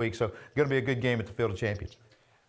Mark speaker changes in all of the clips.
Speaker 1: week. So going to be a good game at the Field of Champions.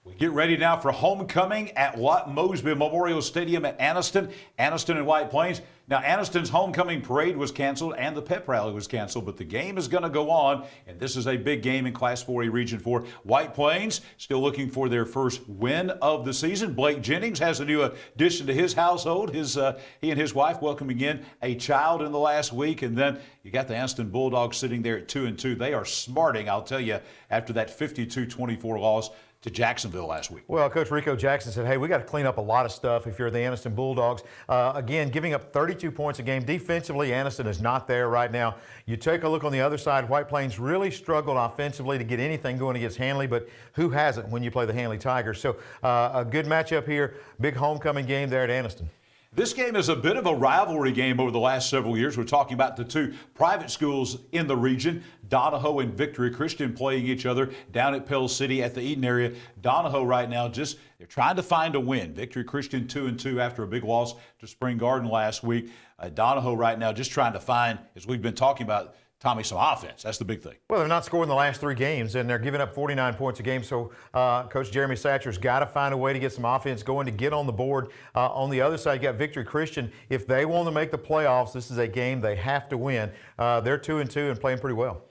Speaker 2: We get ready now for homecoming at Watt Mosby Memorial Stadium at Anniston and White Plains. Now, Anniston's homecoming parade was canceled and the pep rally was canceled, but the game is going to go on, and this is a big game in Class 4A Region 4. White Plains still looking for their first win of the season. Blake Jennings has a new addition to his household. He and his wife welcoming in a child in the last week, and then you got the Anniston Bulldogs sitting there at 2-2. They are smarting, I'll tell you, after that 52-24 loss to Jacksonville last week.
Speaker 1: Well, Coach Rico Jackson said, hey, we got to clean up a lot of stuff if you're the Anniston Bulldogs. Again, giving up 32 points a game. Defensively, Anniston is not there right now. You take a look on the other side, White Plains really struggled offensively to get anything going against Hanley, but who hasn't when you play the Hanley Tigers? So a good matchup here, big homecoming game there at Anniston.
Speaker 2: This game is a bit of a rivalry game over the last several years. We're talking about the two private schools in the region, Donahoe and Victory Christian, playing each other down at Pell City at the Eaton area. Donahoe right now they're trying to find a win. Victory Christian 2-2 after a big loss to Spring Garden last week. Donahoe right now just trying to find, as we've been talking about, Tommy, some offense. That's the big thing.
Speaker 1: Well, they're not scoring the last 3 games, and they're giving up 49 points a game. So Coach Jeremy Satcher's got to find a way to get some offense going to get on the board. On the other side, you got Victory Christian. If they want to make the playoffs, this is a game they have to win. They're 2-2 and playing pretty well.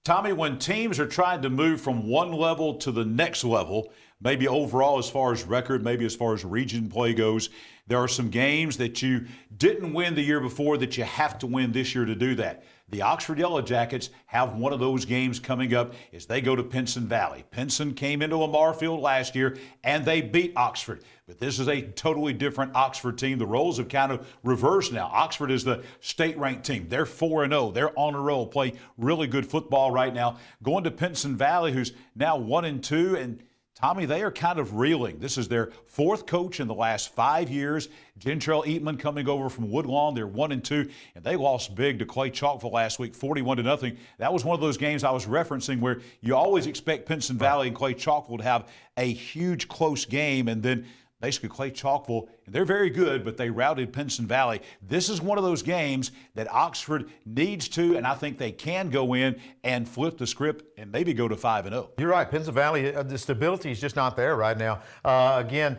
Speaker 2: Tommy, when teams are trying to move from one level to the next level, maybe overall as far as record, maybe as far as region play goes, there are some games that you didn't win the year before that you have to win this year to do that. The Oxford Yellow Jackets have one of those games coming up as they go to Pinson Valley. Pinson came into Lamar Field last year, and they beat Oxford. But this is a totally different Oxford team. The roles have kind of reversed now. Oxford is the state-ranked team. They're 4-0. They're on a roll, play really good football right now. Going to Pinson Valley, who's now 1-2, and Tommy, they are kind of reeling. This is their 4th coach in the last 5 years. Gentrell Eatman coming over from Woodland. They're 1-2, and they lost big to Clay Chalkville last week, 41-0. That was one of those games I was referencing where you always expect Pinson Valley and Clay Chalkville to have a huge close game, and then basically Clay Chalkville, they're very good, but they routed Pinson Valley. This is one of those games that Oxford needs to, and I think they can go in and flip the script and maybe go to 5-0.
Speaker 1: You're right. Pinson Valley, the stability is just not there right now. Again,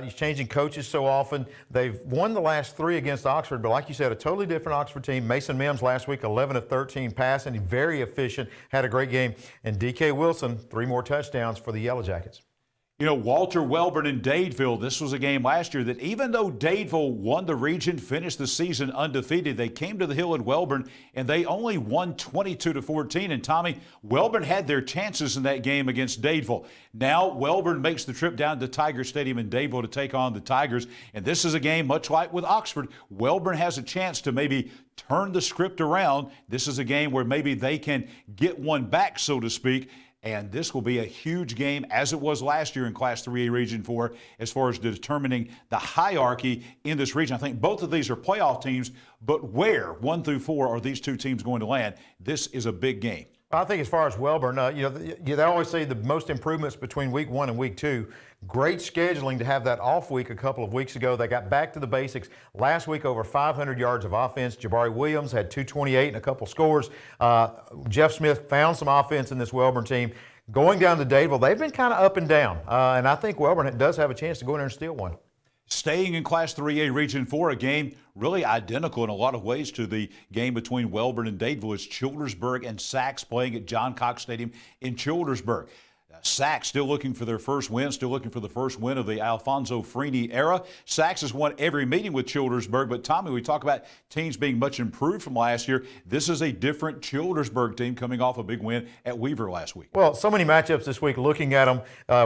Speaker 1: he's changing coaches so often. They've won the last 3 against Oxford, but like you said, a totally different Oxford team. Mason Mims last week, 11 of 13 passing, very efficient, had a great game. And D.K. Wilson, 3 more touchdowns for the Yellow Jackets.
Speaker 2: You know, Walter, Welborn, and Dadeville, this was a game last year that even though Dadeville won the region, finished the season undefeated, they came to the hill at Welborn, and they only won 22-14. And, Tommy, Welborn had their chances in that game against Dadeville. Now, Welborn makes the trip down to Tiger Stadium in Dadeville to take on the Tigers. And this is a game, much like with Oxford, Welborn has a chance to maybe turn the script around. This is a game where maybe they can get one back, so to speak. And this will be a huge game, as it was last year in Class 3A Region 4, as far as determining the hierarchy in this region. I think both of these are playoff teams, but where, 1 through 4, are these two teams going to land? This is a big game.
Speaker 1: I think as far as Welborn, they always say the most improvements between week 1 and week 2. Great scheduling to have that off week a couple of weeks ago. They got back to the basics. Last week, over 500 yards of offense. Jabari Williams had 228 and a couple scores. Jeff Smith found some offense in this Welborn team. Going down to Dadeville, they've been kind of up and down. And I think Welborn does have a chance to go in there and steal one.
Speaker 2: Staying in Class 3A Region 4, a game really identical in a lot of ways to the game between Welborn and Dadeville. It's Childersburg and Saxe playing at John Cox Stadium in Childersburg. Saxe still looking for their first win, still looking for the first win of the Alfonso Freeney era. Saxe has won every meeting with Childersburg, but Tommy, we talk about teams being much improved from last year. This is a different Childersburg team coming off a big win at Weaver last week.
Speaker 1: Well, so many matchups this week, looking at them,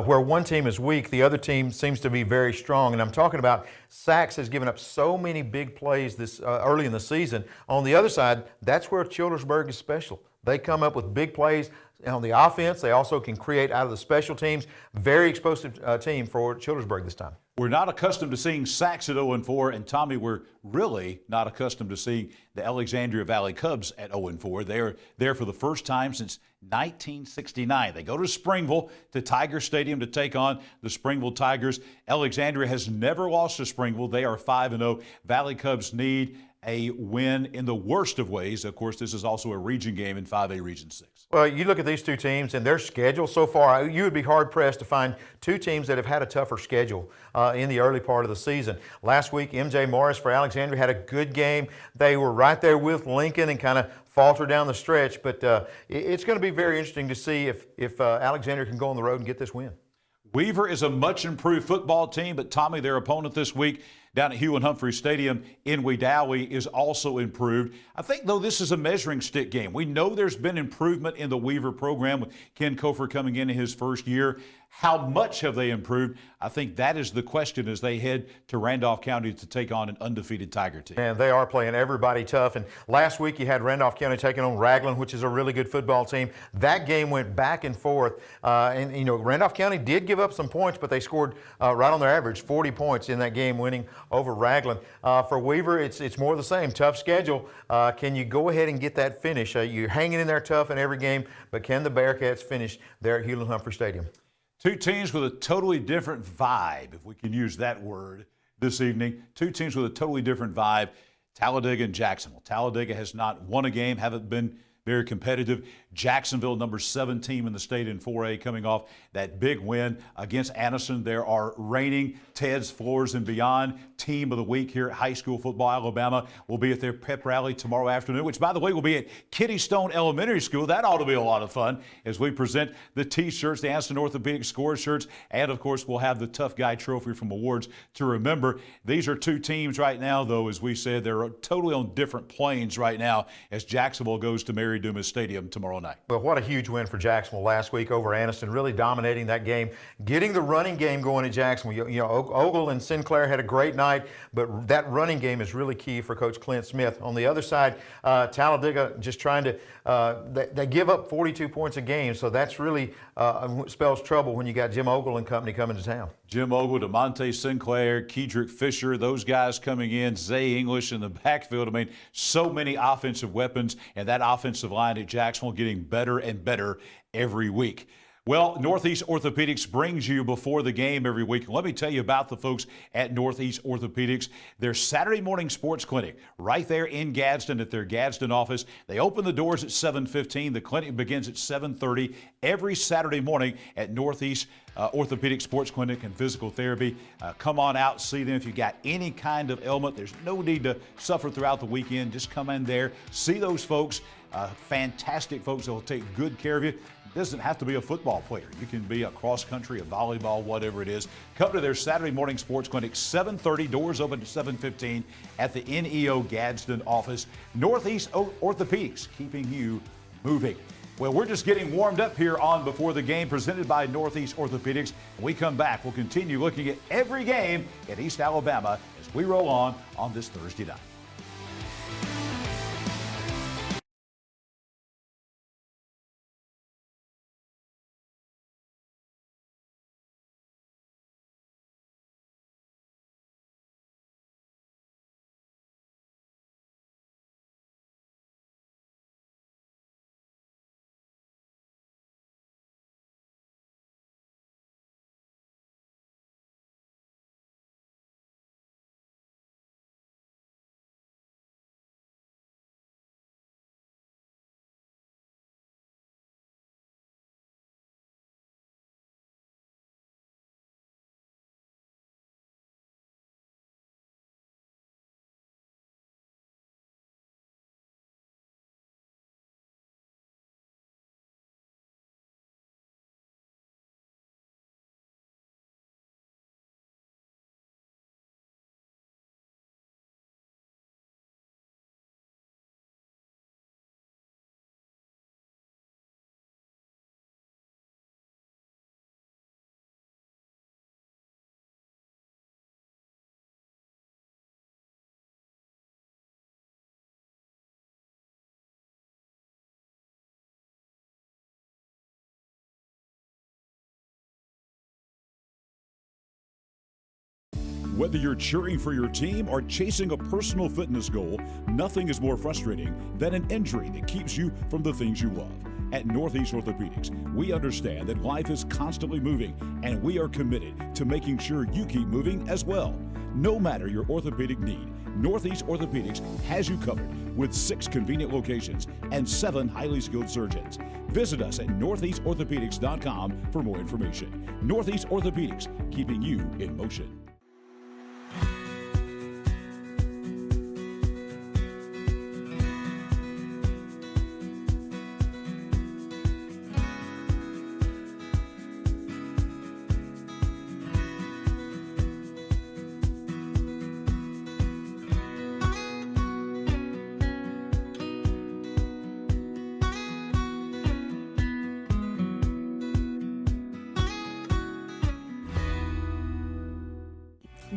Speaker 1: where one team is weak, the other team seems to be very strong. And I'm talking about Saxe has given up so many big plays this early in the season. On the other side, that's where Childersburg is special. They come up with big plays on the offense. They also can create out of the special teams. Very explosive team for Childersburg this time.
Speaker 2: We're not accustomed to seeing Saxe at 0-4, and Tommy, we're really not accustomed to seeing the Alexandria Valley Cubs at 0-4. They're there for the first time since 1969. They go to Springville, to Tiger Stadium, to take on the Springville Tigers. Alexandria has never lost to Springville. They are 5-0. Valley Cubs need a win in the worst of ways. Of course, this is also a region game in 5A Region 6.
Speaker 1: Well, you look at these two teams and their schedule so far, you would be hard-pressed to find two teams that have had a tougher schedule in the early part of the season. Last week, M.J. Morris for Alexandria had a good game. They were right there with Lincoln and kind of faltered down the stretch, but it's going to be very interesting to see if Alexandria can go on the road and get this win.
Speaker 2: Weaver is a much improved football team, but Tommy, their opponent this week down at Hewlin-Humphrey Stadium in Wedowee, is also improved. I think, though, this is a measuring stick game. We know there's been improvement in the Weaver program with Ken Kofor coming in his first year. How much have they improved? I think that is the question as they head to Randolph County to take on an undefeated Tiger team.
Speaker 1: And they are playing everybody tough. And last week you had Randolph County taking on Ragland, which is a really good football team. That game went back and forth. And, you know, Randolph County did give up some points, but they scored right on their average, 40 points in that game, winning over Ragland. For Weaver, it's more of the same. Tough schedule. Can you go ahead and get that finish? You're hanging in there tough in every game, but can the Bearcats finish there at Hewlin-Humphrey Stadium?
Speaker 2: Two teams with a totally different vibe, if we can use that word this evening. Two teams with a totally different vibe, Talladega and Jacksonville. Talladega has not won a game, haven't been very competitive. Jacksonville, number 7 team in the state in 4A, coming off that big win against Anniston. There are reigning Ted's Floors and Beyond Team of the Week here at High School Football Alabama. Will be at their pep rally tomorrow afternoon, which, by the way, will be at Kitty Stone Elementary School. That ought to be a lot of fun as we present the T-shirts, the Anniston Orthopedics score shirts, and, of course, we'll have the Tough Guy Trophy from awards to remember. These are two teams right now, though, as we said, they're totally on different planes right now as Jacksonville goes to Mary Dumas Stadium tomorrow night.
Speaker 1: Well, what a huge win for Jacksonville last week over Anniston, really dominating that game, getting the running game going at Jacksonville. You know, Ogle and Sinclair had a great night, but that running game is really key for Coach Clint Smith. On the other side, Talladega just trying to, they give up 42 points a game, so that's really spells trouble when you got Jim Ogle and company coming to town.
Speaker 2: Jim Ogle, DeMonte Sinclair, Kedrick Fisher, those guys coming in, Zay English in the backfield. I mean, so many offensive weapons, and that offensive line at Jacksonville getting better and better every week. Well, Northeast Orthopedics brings you before the game every week. And let me tell you about the folks at Northeast Orthopedics. Their Saturday morning sports clinic right there in Gaston at their Gaston office. They open the doors at 7:15. The clinic begins at 7:30 every Saturday morning at Northeast Orthopedic Sports Clinic and Physical Therapy. Come on out, see them if you got any kind of ailment. There's no need to suffer throughout the weekend. Just come in there, see those folks. Fantastic folks that will take good care of you. It doesn't have to be a football player. You can be a cross country, a volleyball, whatever it is. Come to their Saturday morning sports clinic, 7:30, doors open to 7:15 at the NEO Gadsden office. Northeast Orthopedics, keeping you moving. Well, we're just getting warmed up here on Before the Game, presented by Northeast Orthopedics. When we come back, we'll continue looking at every game in East Alabama as we roll on this Thursday night.
Speaker 3: Whether you're cheering for your team or chasing a personal fitness goal, nothing is more frustrating than an injury that keeps you from the things you love. At Northeast Orthopedics, we understand that life is constantly moving, and we are committed to making sure you keep moving as well. No matter your orthopedic need, Northeast Orthopedics has you covered with 6 convenient locations and 7 highly skilled surgeons. Visit us at northeastorthopedics.com for more information. Northeast Orthopedics, keeping you in motion.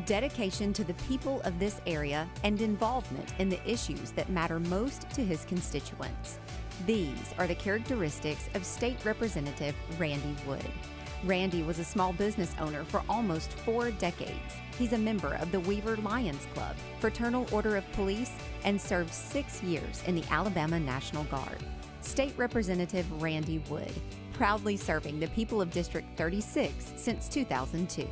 Speaker 4: Dedication to the people of this area and involvement in the issues that matter most to his constituents. These are the characteristics of State Representative Randy Wood. Randy was a small business owner for almost 4 decades. He's a member of the Weaver Lions Club, Fraternal Order of Police, and served 6 years in the Alabama National Guard. State Representative Randy Wood, proudly serving the people of District 36 since 2002.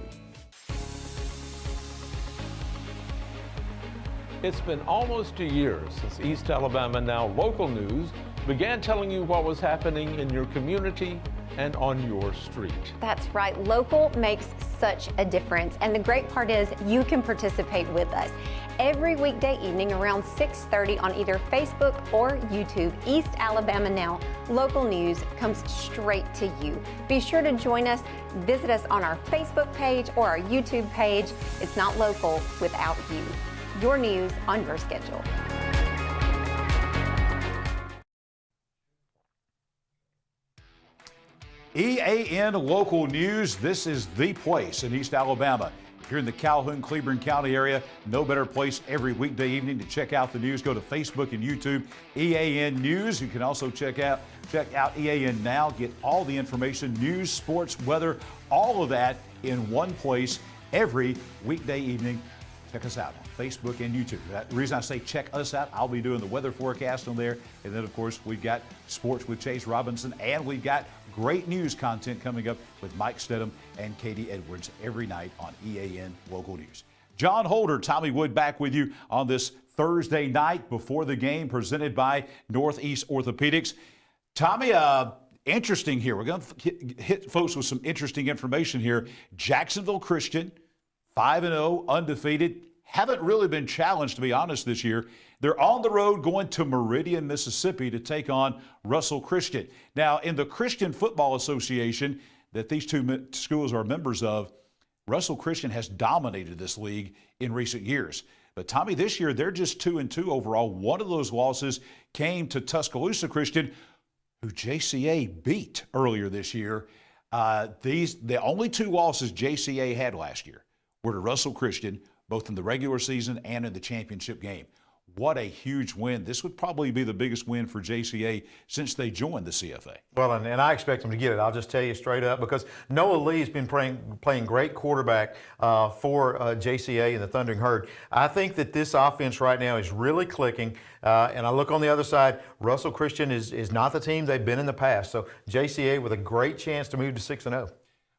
Speaker 5: It's been almost a year since East Alabama Now Local News began telling you what was happening in your community and on your street.
Speaker 6: That's right, local makes such a difference, and the great part is you can participate with us. Every weekday evening around 6:30 on either Facebook or YouTube, East Alabama Now Local News comes straight to you. Be sure to join us. Visit us on our Facebook page or our YouTube page. It's not local without you. Your news on your schedule.
Speaker 2: EAN Local News, this is the place in East Alabama. If you're in the Calhoun, Cleburne County area, no better place every weekday evening to check out the news. Go to Facebook and YouTube, EAN News. You can also check out EAN Now, get all the information, news, sports, weather, all of that in one place every weekday evening. Check us out on Facebook and YouTube. The reason I say check us out, I'll be doing the weather forecast on there. And then, of course, we've got sports with Chase Robinson, and we've got great news content coming up with Mike Stedham and Katie Edwards every night on EAN Local News. John Holder, Tommy Wood back with you on this Thursday night before the game, presented by Northeast Orthopedics. Tommy, interesting here. We're going to hit folks with some interesting information here. Jacksonville Christian, 5-0, undefeated, haven't really been challenged, to be honest, this year. They're on the road going to Meridian, Mississippi to take on Russell Christian. Now, in the Christian Football Association that these two schools are members of, Russell Christian has dominated this league in recent years. But, Tommy, this year they're just 2-2 overall. One of those losses came to Tuscaloosa Christian, who JCA beat earlier this year. The only 2 losses JCA had last year were to Russell Christian, both in the regular season and in the championship game. What a huge win. This would probably be the biggest win for JCA since they joined the CFA.
Speaker 1: Well, and I expect them to get it. I'll just tell you straight up, because Noah Lee's been playing great quarterback for JCA and the Thundering Herd. I think that this offense right now is really clicking. And I look on the other side, Russell Christian is not the team they've been in the past. So JCA with a great chance to move to 6-0.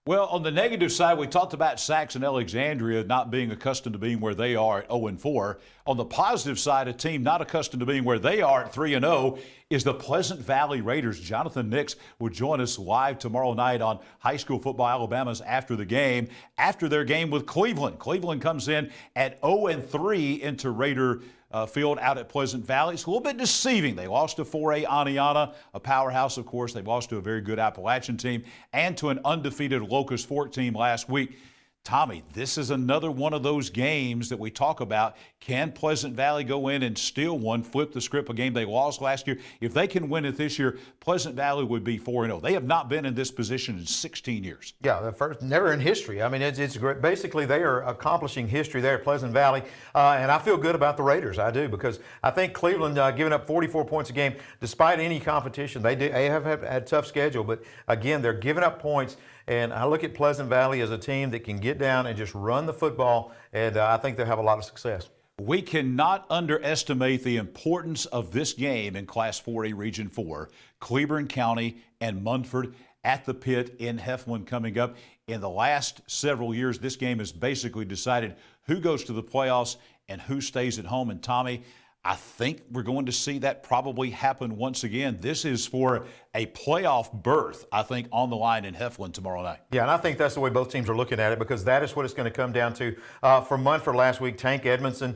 Speaker 2: Well, on the negative side, we talked about Saxe and Alexandria not being accustomed to being where they are at 0-4. On the positive side, a team not accustomed to being where they are at 3-0 is the Pleasant Valley Raiders. Jonathan Nix will join us live tomorrow night on High School Football Alabama's After the Game, after their game with Cleveland. Cleveland comes in at 0-3 into Raider field out at Pleasant Valley. It's a little bit deceiving. They lost to 4A Aniana, a powerhouse, of course. They lost to a very good Appalachian team and to an undefeated Locust Fork team last week. Tommy, this is another one of those games that we talk about. Can Pleasant Valley go in and steal one, flip the script, a game they lost last year? If they can win it this year, Pleasant Valley would be 4-0. They have not been in this position in 16 years.
Speaker 1: Yeah, the first, never in history. I mean, it's great. Basically, they are accomplishing history there at Pleasant Valley, and I feel good about the Raiders. I do, because I think Cleveland giving up 44 points a game, despite any competition. They have had a tough schedule, but again, they're giving up points. And I look at Pleasant Valley as a team that can get down and just run the football, and I think they'll have a lot of success.
Speaker 2: We cannot underestimate the importance of this game in Class 4A Region 4, Cleburne County and Munford. at the Pit in Heflin coming up. In the last several years, this game has basically decided who goes to the playoffs and who stays at home. And Tommy, I think we're going to see that probably happen once again. This is for a playoff berth, I think, on the line in Heflin tomorrow night.
Speaker 1: Yeah, and I think that's the way both teams are looking at it, because that is what it's going to come down to. For Munford last week, Tank Edmondson,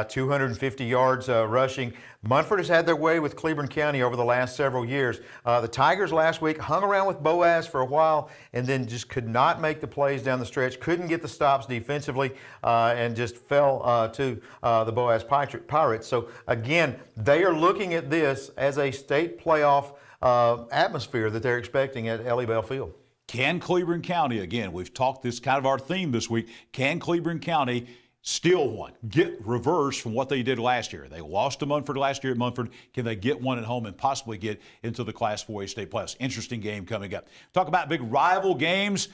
Speaker 1: 250 yards rushing. Munford has had their way with Cleburne County over the last several years. The Tigers last week hung around with Boaz for a while and then just could not make the plays down the stretch, couldn't get the stops defensively, and just fell to the Boaz Pirates. So again, they are looking at this as a state playoff atmosphere that they're expecting at Ellie Bell Field.
Speaker 2: Can Cleburne County, again, we've talked, this kind of our theme this week, can Cleburne County steal one, get reverse from what they did last year? They lost to Munford last year at Munford. Can they get one at home and possibly get into the Class 4A state playoffs? Interesting game coming up. Talk about big rival games.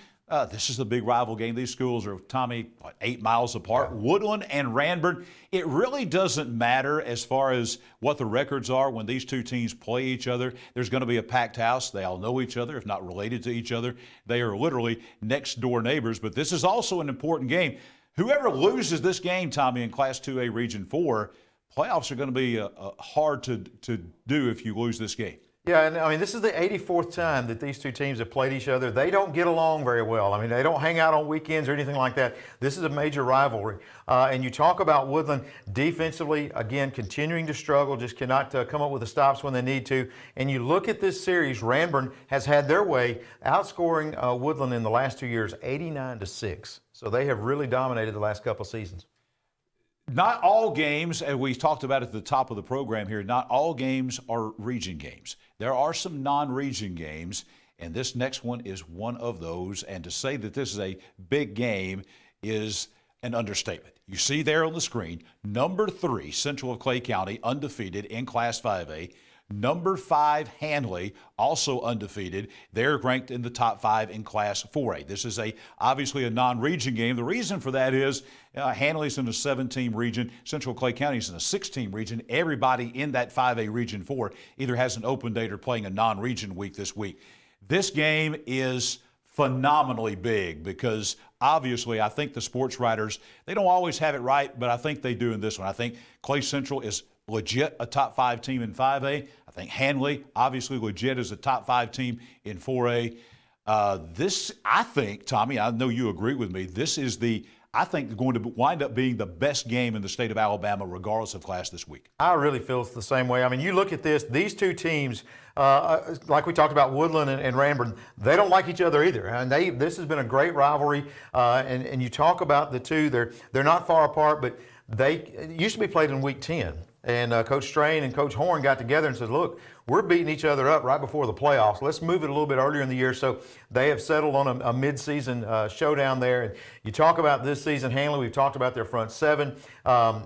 Speaker 2: This is the big rival game. These schools are, Tommy, 8 miles apart. Woodland and Ranburne. It really doesn't matter as far as what the records are when these two teams play each other. There's going to be a packed house. They all know each other, if not related to each other. They are literally next door neighbors. But this is also an important game. Whoever loses this game, Tommy, in Class 2A Region 4, playoffs are going to be hard to do if you lose this game.
Speaker 1: Yeah, and I mean, this is the 84th time that these two teams have played each other. They don't get along very well. I mean, they don't hang out on weekends or anything like that. This is a major rivalry. And you talk about Woodland defensively, again, continuing to struggle, just cannot come up with the stops when they need to. And you look at this series, Ranburne has had their way, outscoring Woodland in the last 2 years, 89-6. So they have really dominated the last couple seasons.
Speaker 2: Not all games, and we talked about at the top of the program here, not all games are region games. There are some non-region games, and this next one is one of those. And to say that this is a big game is an understatement. You see there on the screen, number 3, Central of Clay County, undefeated in Class 5A. Number 5, Hanley, also undefeated. They're ranked in the top 5 in Class 4A. This is obviously a non-region game. The reason for that is Hanley's in a 7-team region. Central Clay County is in a 6-team region. Everybody in that 5A Region 4 either has an open date or playing a non-region week this week. This game is phenomenally big because obviously I think the sports writers, they don't always have it right, but I think they do in this one. I think Clay Central is legit a top 5 team in 5A. I think Hanley, obviously legit, is a top 5 team in 4A. This, I think, Tommy, I know you agree with me, this is I think going to wind up being the best game in the state of Alabama, regardless of class this week.
Speaker 1: I really feel it's the same way. I mean, you look at this, these two teams, like we talked about Woodland and Ranburne, they don't like each other either. And this has been a great rivalry. And you talk about the two, they're not far apart, but they used to be played in week 10. And Coach Strain and Coach Horn got together and said, look, we're beating each other up right before the playoffs. Let's move it a little bit earlier in the year. So they have settled on a mid-season showdown there. And you talk about this season, Hanley, we've talked about their front 7.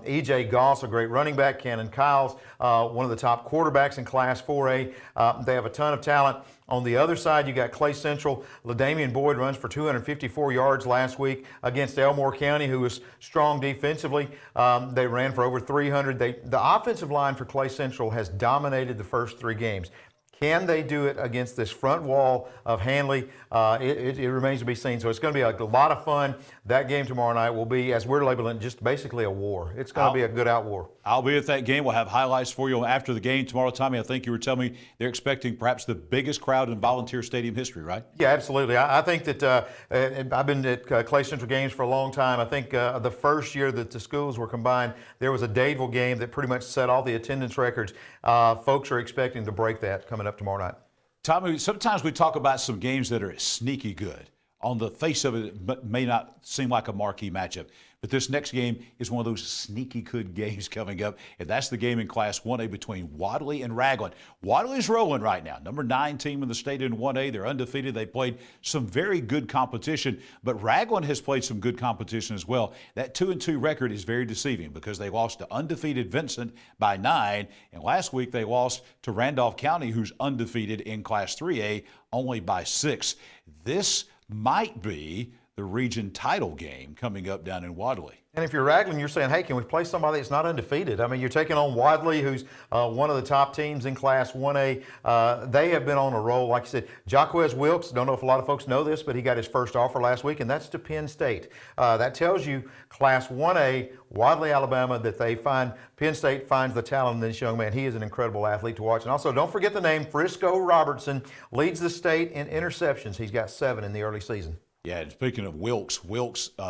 Speaker 1: E.J. Goss, a great running back. Cannon Kyles, one of the top quarterbacks in Class 4A. They have a ton of talent. On the other side, you got Clay Central. LaDamian Boyd runs for 254 yards last week against Elmore County, who was strong defensively. They ran for over 300. The offensive line for Clay Central has dominated the first 3 games. Can they do it against this front wall of Hanley? It remains to be seen. So it's going to be a lot of fun. That game tomorrow night will be, as we're labeling it, just basically a war. It's going to be a good out war.
Speaker 2: I'll be at that game. We'll have highlights for you after the game tomorrow. Tommy, I think you were telling me they're expecting perhaps the biggest crowd in Volunteer Stadium history, right?
Speaker 1: Yeah, absolutely. I think that I've been at Clay Central games for a long time. I think the first year that the schools were combined, there was a Dadeville game that pretty much set all the attendance records. Folks are expecting to break that coming up tomorrow night.
Speaker 2: Tommy, sometimes we talk about some games that are sneaky good. On the face of it, it may not seem like a marquee matchup. But this next game is one of those sneaky good games coming up, and that's the game in Class 1A between Wadley and Ragland. Wadley's rolling right now, number 9 team in the state in 1A. They're undefeated. They played some very good competition, but Ragland has played some good competition as well. That 2-2 record is very deceiving because they lost to undefeated Vincent by 9, and last week they lost to Randolph County, who's undefeated in Class 3A, only by 6. This might be the region title game coming up down in Wadley.
Speaker 1: And if you're Ragland, you're saying, hey, can we play somebody that's not undefeated? I mean, you're taking on Wadley, who's one of the top teams in Class 1A. They have been on a roll. Like you said, Jaquez Wilkes, don't know if a lot of folks know this, but he got his first offer last week, and that's to Penn State. That tells you Class 1A, Wadley, Alabama, that they find, Penn State finds the talent in this young man. He is an incredible athlete to watch. And also, don't forget the name, Frisco Robertson, leads the state in interceptions. He's got 7 in the early season.
Speaker 2: Yeah, and speaking of Wilkes,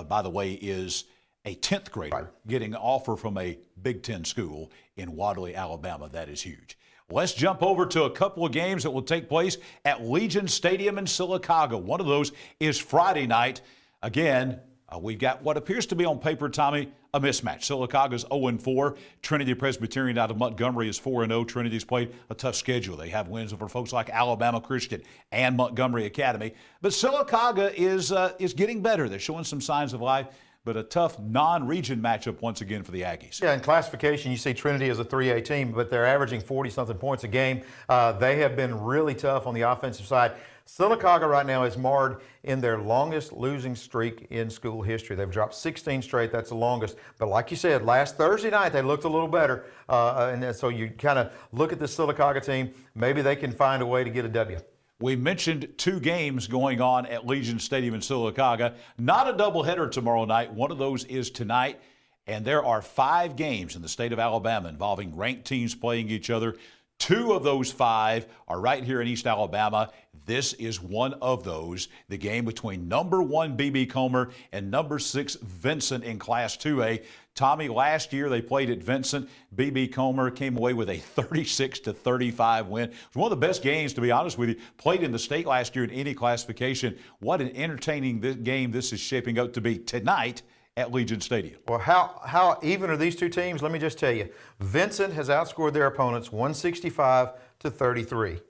Speaker 2: by the way, is a 10th grader getting an offer from a Big Ten school in Wadley, Alabama. That is huge. Let's jump over to a couple of games that will take place at Legion Stadium in Sylacauga. One of those is Friday night. Again, we've got what appears to be on paper, Tommy, a mismatch. Sylacauga's 0-4. Trinity Presbyterian out of Montgomery is 4-0. Trinity's played a tough schedule. They have wins over folks like Alabama Christian and Montgomery Academy. But Sylacauga is getting better. They're showing some signs of life, but a tough non-region matchup once again for the Aggies. Yeah,
Speaker 1: in classification, you see Trinity as a 3A team, but they're averaging 40-something points a game. They have been really tough on the offensive side. Sylacauga right now is marred in their longest losing streak in school history. They've dropped 16 straight. That's the longest. But like you said, last Thursday night, they looked a little better. And so you kind of look at this Sylacauga team. Maybe they can find a way to get a W.
Speaker 2: We mentioned 2 games going on at Legion Stadium in Sylacauga. Not a doubleheader tomorrow night. One of those is tonight. And there are 5 games in the state of Alabama involving ranked teams playing each other. 2 of those 5 are right here in East Alabama. This is one of those, the game between number 1 B.B. Comer and number 6 Vincent in Class 2A. Tommy, last year they played at Vincent. B.B. Comer came away with a 36-35 win. It was one of the best games, to be honest with you, played in the state last year in any classification. What an entertaining game this is shaping up to be tonight at Legion Stadium.
Speaker 1: Well, how even are these 2 teams? Let me just tell you. Vincent has outscored their opponents 165-33.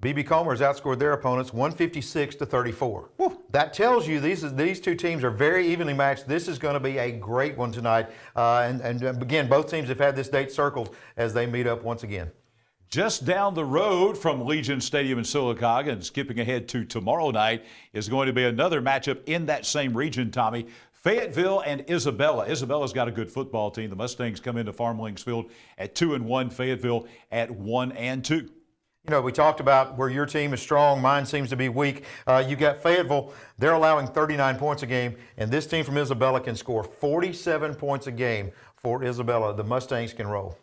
Speaker 1: B.B. Comer has outscored their opponents 156-34. Whew. That tells you these 2 teams are very evenly matched. This is going to be a great one tonight. And again, both teams have had this date circled as they meet up once again.
Speaker 2: Just down the road from Legion Stadium in Sylacauga, and skipping ahead to tomorrow night, is going to be another matchup in that same region, Tommy. Fayetteville and Isabella. Isabella's got a good football team. The Mustangs come into Farmlinks Field at 2-1. Fayetteville at 1-2.
Speaker 1: You know, we talked about where your team is strong, mine seems to be weak. You got Fayetteville, they're allowing 39 points a game, and this team from Isabella can score 47 points a game for Isabella. The Mustangs can roll.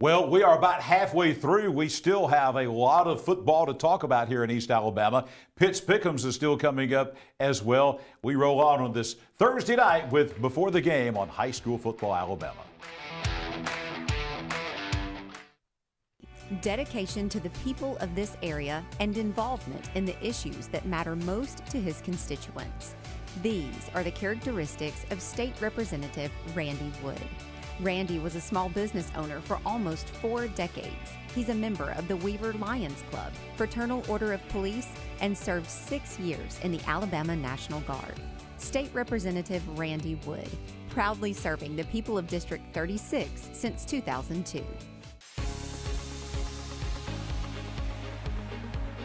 Speaker 2: Well, we are about halfway through. We still have a lot of football to talk about here in East Alabama. Pitts Pick'ems is still coming up as well. We roll on this Thursday night with Before the Game on High School Football Alabama.
Speaker 4: Dedication to the people of this area and involvement in the issues that matter most to his constituents. These are the characteristics of State Representative Randy Wood. Randy was a small business owner for almost 4 decades. He's a member of the Weaver Lions Club, Fraternal Order of Police, and served 6 years in the Alabama National Guard. State Representative Randy Wood, proudly serving the people of District 36 since 2002.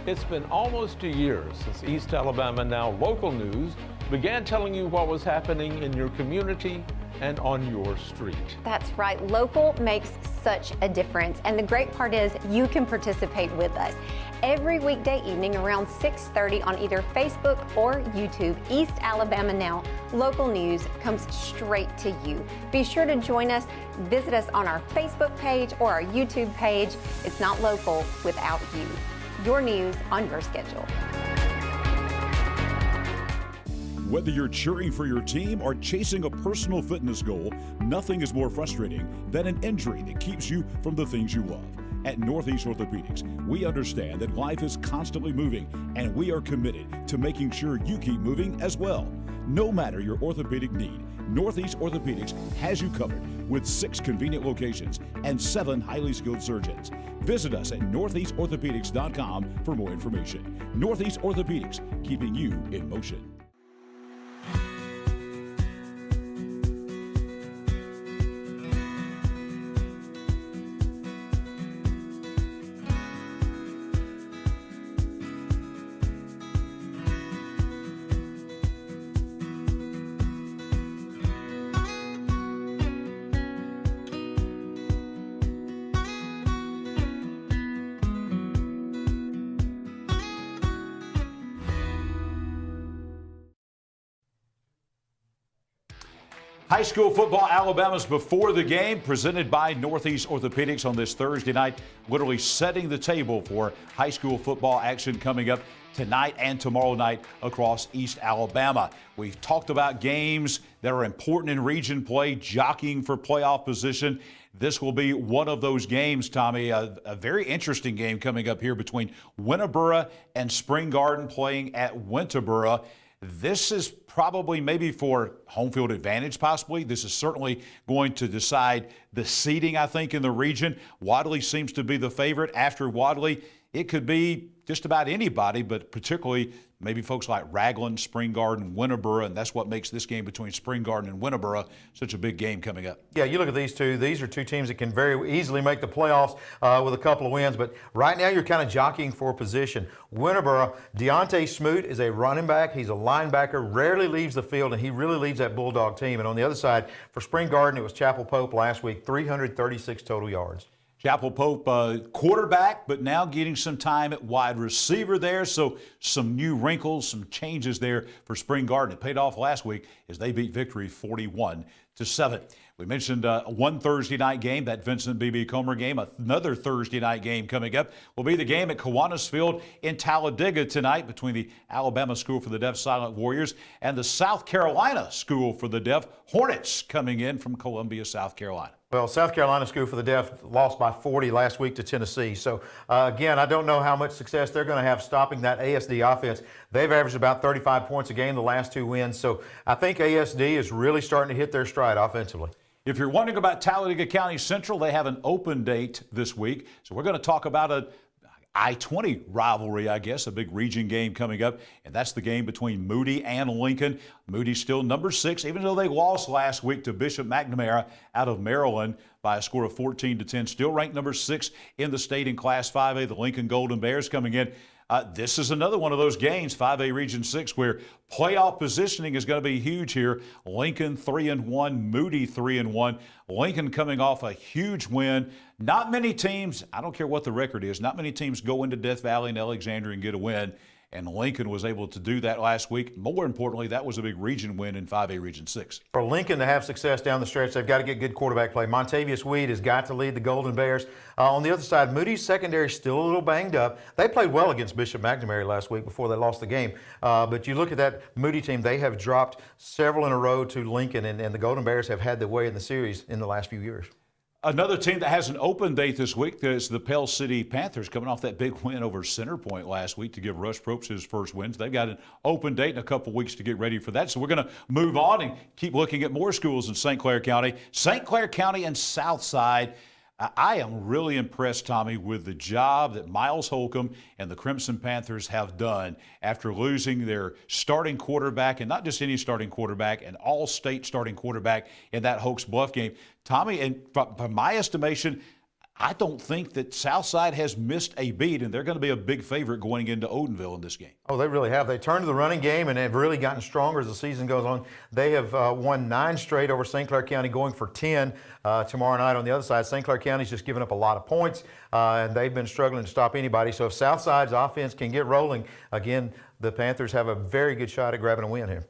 Speaker 5: It's been almost a year since East Alabama Now Local News began telling you what was happening in your community and on your street.
Speaker 6: That's right. Local makes such a difference. And the great part is you can participate with us. Every weekday evening around 6:30 on either Facebook or YouTube, East Alabama Now Local News comes straight to you. Be sure to join us. Visit us on our Facebook page or our YouTube page. It's not local without you. Your news on your schedule.
Speaker 3: Whether you're cheering for your team or chasing a personal fitness goal, nothing is more frustrating than an injury that keeps you from the things you love. At Northeast Orthopedics, we understand that life is constantly moving, and we are committed to making sure you keep moving as well. No matter your orthopedic need, Northeast Orthopedics has you covered with 6 convenient locations and 7 highly skilled surgeons. Visit us at northeastorthopedics.com for more information. Northeast Orthopedics, keeping you in motion.
Speaker 2: High school football, Alabama's before the game, presented by Northeast Orthopedics on this Thursday night, literally setting the table for high school football action coming up tonight and tomorrow night across East Alabama. We've talked about games that are important in region play, jockeying for playoff position. This will be one of those games, Tommy. A very interesting game coming up here between Winterboro and Spring Garden playing at Winterboro. This is probably maybe for home field advantage, possibly. This is certainly going to decide the seeding, I think, in the region. Wadley seems to be the favorite. After Wadley, it could be just about anybody, but particularly maybe folks like Ragland, Spring Garden, Winterboro, and that's what makes this game between Spring Garden and Winterboro such a big game coming up.
Speaker 1: Yeah, you look at these two. These are two teams that can very easily make the playoffs with a couple of wins, but right now you're kind of jockeying for position. Winterboro, Deontay Smoot is a running back. He's a linebacker, rarely leaves the field, and he really leads that Bulldog team. And on the other side, for Spring Garden, it was Chapel Pope last week, 336 total yards.
Speaker 2: Chapel Pope, quarterback, but now getting some time at wide receiver there. So some new wrinkles, some changes there for Spring Garden. It paid off last week as they beat Victory 41-7. We mentioned one Thursday night game, that Vincent B.B. Comer game. Another Thursday night game coming up will be the game at Kiwanis Field in Talladega tonight between the Alabama School for the Deaf Silent Warriors and the South Carolina School for the Deaf Hornets coming in from Columbia, South Carolina.
Speaker 1: Well, South Carolina School for the Deaf lost by 40 last week to Tennessee. So, again, I don't know how much success they're going to have stopping that ASD offense. They've averaged about 35 points a game the last two wins. So I think ASD is really starting to hit their stride offensively.
Speaker 2: If you're wondering about Talladega County Central, they have an open date this week. So we're going to talk about a I-20 rivalry, I guess, a big region game coming up, and that's the game between Moody and Lincoln. Moody's still number 6, even though they lost last week to Bishop McNamara out of Maryland by a score of 14-10. Still ranked number 6 in the state in Class 5A. The Lincoln Golden Bears coming in. This is another one of those games, 5A Region 6, where playoff positioning is going to be huge here. Lincoln 3-1, Moody 3-1. Lincoln coming off a huge win. Not many teams, I don't care what the record is, not many teams go into Death Valley and Alexandria and get a win. And Lincoln was able to do that last week. More importantly, that was a big region win in 5A Region 6.
Speaker 1: For Lincoln to have success down the stretch, they've got to get good quarterback play. Montavious Weed has got to lead the Golden Bears. On the other side, Moody's secondary is still a little banged up. They played well against Bishop McNamara last week before they lost the game. But you look at that Moody team, they have dropped several in a row to Lincoln, and the Golden Bears have had their way in the series in the last few years.
Speaker 2: Another team that has an open date this week is the Pell City Panthers, coming off that big win over Center Point last week to give Rush Probst his first wins. They've got an open date in a couple weeks to get ready for that. So we're going to move on and keep looking at more schools in St. Clair County. St. Clair County and Southside. I am really impressed, Tommy, with the job that Miles Holcomb and the Crimson Panthers have done after losing their starting quarterback, and not just any starting quarterback, an all-state starting quarterback in that Hoax Bluff game. Tommy, and by my estimation, I don't think that Southside has missed a beat, and they're going to be a big favorite going into Odenville in this game.
Speaker 1: Oh, they really have. They turned to the running game and have really gotten stronger as the season goes on. They have won 9 straight over St. Clair County, going for 10 tomorrow night on the other side. St. Clair County's just given up a lot of points, and they've been struggling to stop anybody. So if Southside's offense can get rolling, again, the Panthers have a very good shot at grabbing a win here.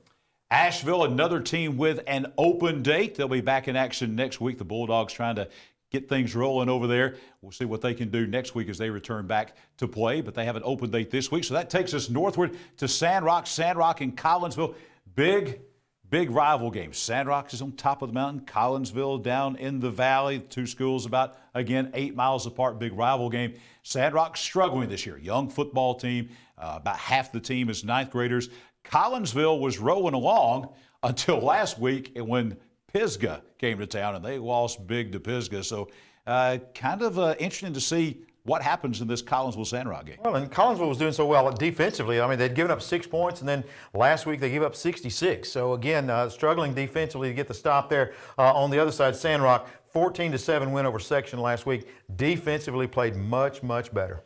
Speaker 2: Asheville, another team with an open date. They'll be back in action next week. The Bulldogs trying to get things rolling over there. We'll see what they can do next week as they return back to play, but they have an open date this week. So that takes us northward to Sandrock and Collinsville. Big rival game. Sandrock is on top of the mountain, Collinsville down in the valley. The two schools about, again, 8 miles apart. Big rival game. Sandrock struggling this year. Young football team. About half the team is 9th graders. Collinsville was rolling along until last week when Pisgah came to town, and they lost big to Pisgah. So kind of interesting to see what happens in this Collinsville-Sandrock game.
Speaker 1: Well, and Collinsville was doing so well defensively. I mean, they'd given up 6 points, and then last week they gave up 66. So, again, struggling defensively to get the stop there. On the other side, Sandrock, 14-7 win over Section last week. Defensively played much, much better.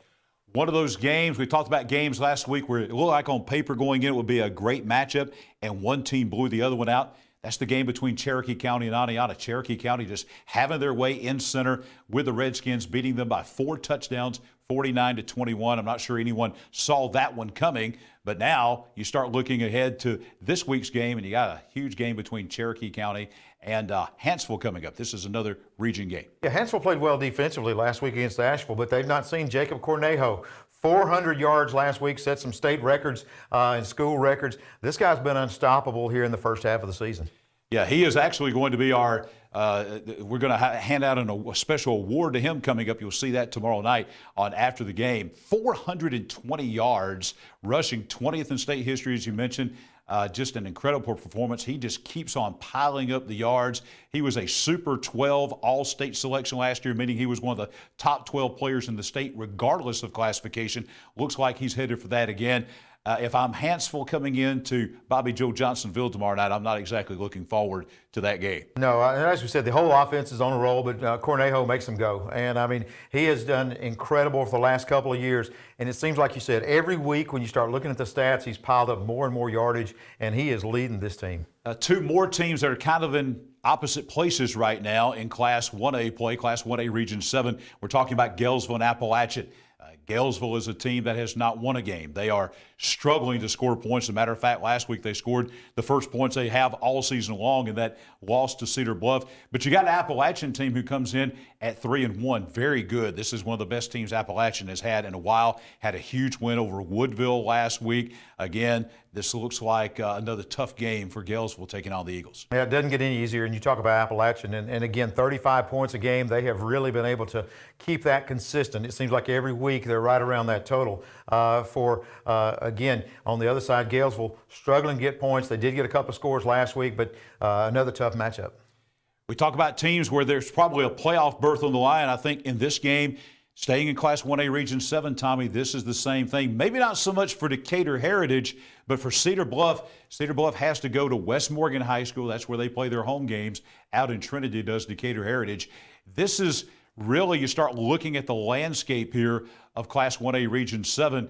Speaker 2: One of those games, we talked about games last week where it looked like on paper going in it would be a great matchup, and one team blew the other one out. That's the game between Cherokee County and Oneonta. Cherokee County just having their way in center with the Redskins, beating them by 4 touchdowns, 49-21. I'm not sure anyone saw that one coming, but now you start looking ahead to this week's game, and you got a huge game between Cherokee County and Hanceville coming up. This is another region game.
Speaker 1: Yeah, Hanceville played well defensively last week against Asheville, but they've not seen Jacob Cornejo. 400 yards last week, set some state records and school records. This guy's been unstoppable here in the first half of the season.
Speaker 2: Yeah, he is actually going to be our we're going to hand out a special award to him coming up. You'll see that tomorrow night on After the Game. 420 yards, rushing 20th in state history, as you mentioned. Just an incredible performance. He just keeps on piling up the yards. He was a Super 12 All-State selection last year, meaning he was one of the top 12 players in the state, regardless of classification. Looks like he's headed for that again. If I'm Hanceville coming into Bobby Joe Johnsonville tomorrow night, I'm not exactly looking forward to that game.
Speaker 1: No, as we said, the whole offense is on a roll, but Cornejo makes them go. And, I mean, he has done incredible for the last couple of years. And it seems like you said, every week when you start looking at the stats, he's piled up more and more yardage, and he is leading this team. 2
Speaker 2: more teams that are kind of in opposite places right now in Class 1A play, Class 1A Region 7. We're talking about Galesville and Appalachian. Galesville is a team that has not won a game. They are struggling to score points. As a matter of fact, last week they scored the first points they have all season long in that loss to Cedar Bluff. But you got an Appalachian team who comes in at 3-1. Very good. This is one of the best teams Appalachian has had in a while. Had a huge win over Woodville last week. Again, this looks like another tough game for Galesville taking on the Eagles.
Speaker 1: Yeah, it doesn't get any easier. And you talk about Appalachian, and again, 35 points a game. They have really been able to keep that consistent. It seems like every week they're right around that total. Again, on the other side, Galesville struggling to get points. They did get a couple of scores last week, but another tough matchup.
Speaker 2: We talk about teams where there's probably a playoff berth on the line. I think in this game, staying in Class 1A Region 7, Tommy, this is the same thing. Maybe not so much for Decatur Heritage, but for Cedar Bluff. Cedar Bluff has to go to West Morgan High School. That's where they play their home games. Out in Trinity does Decatur Heritage. This is really, you start looking at the landscape here of Class 1A Region 7.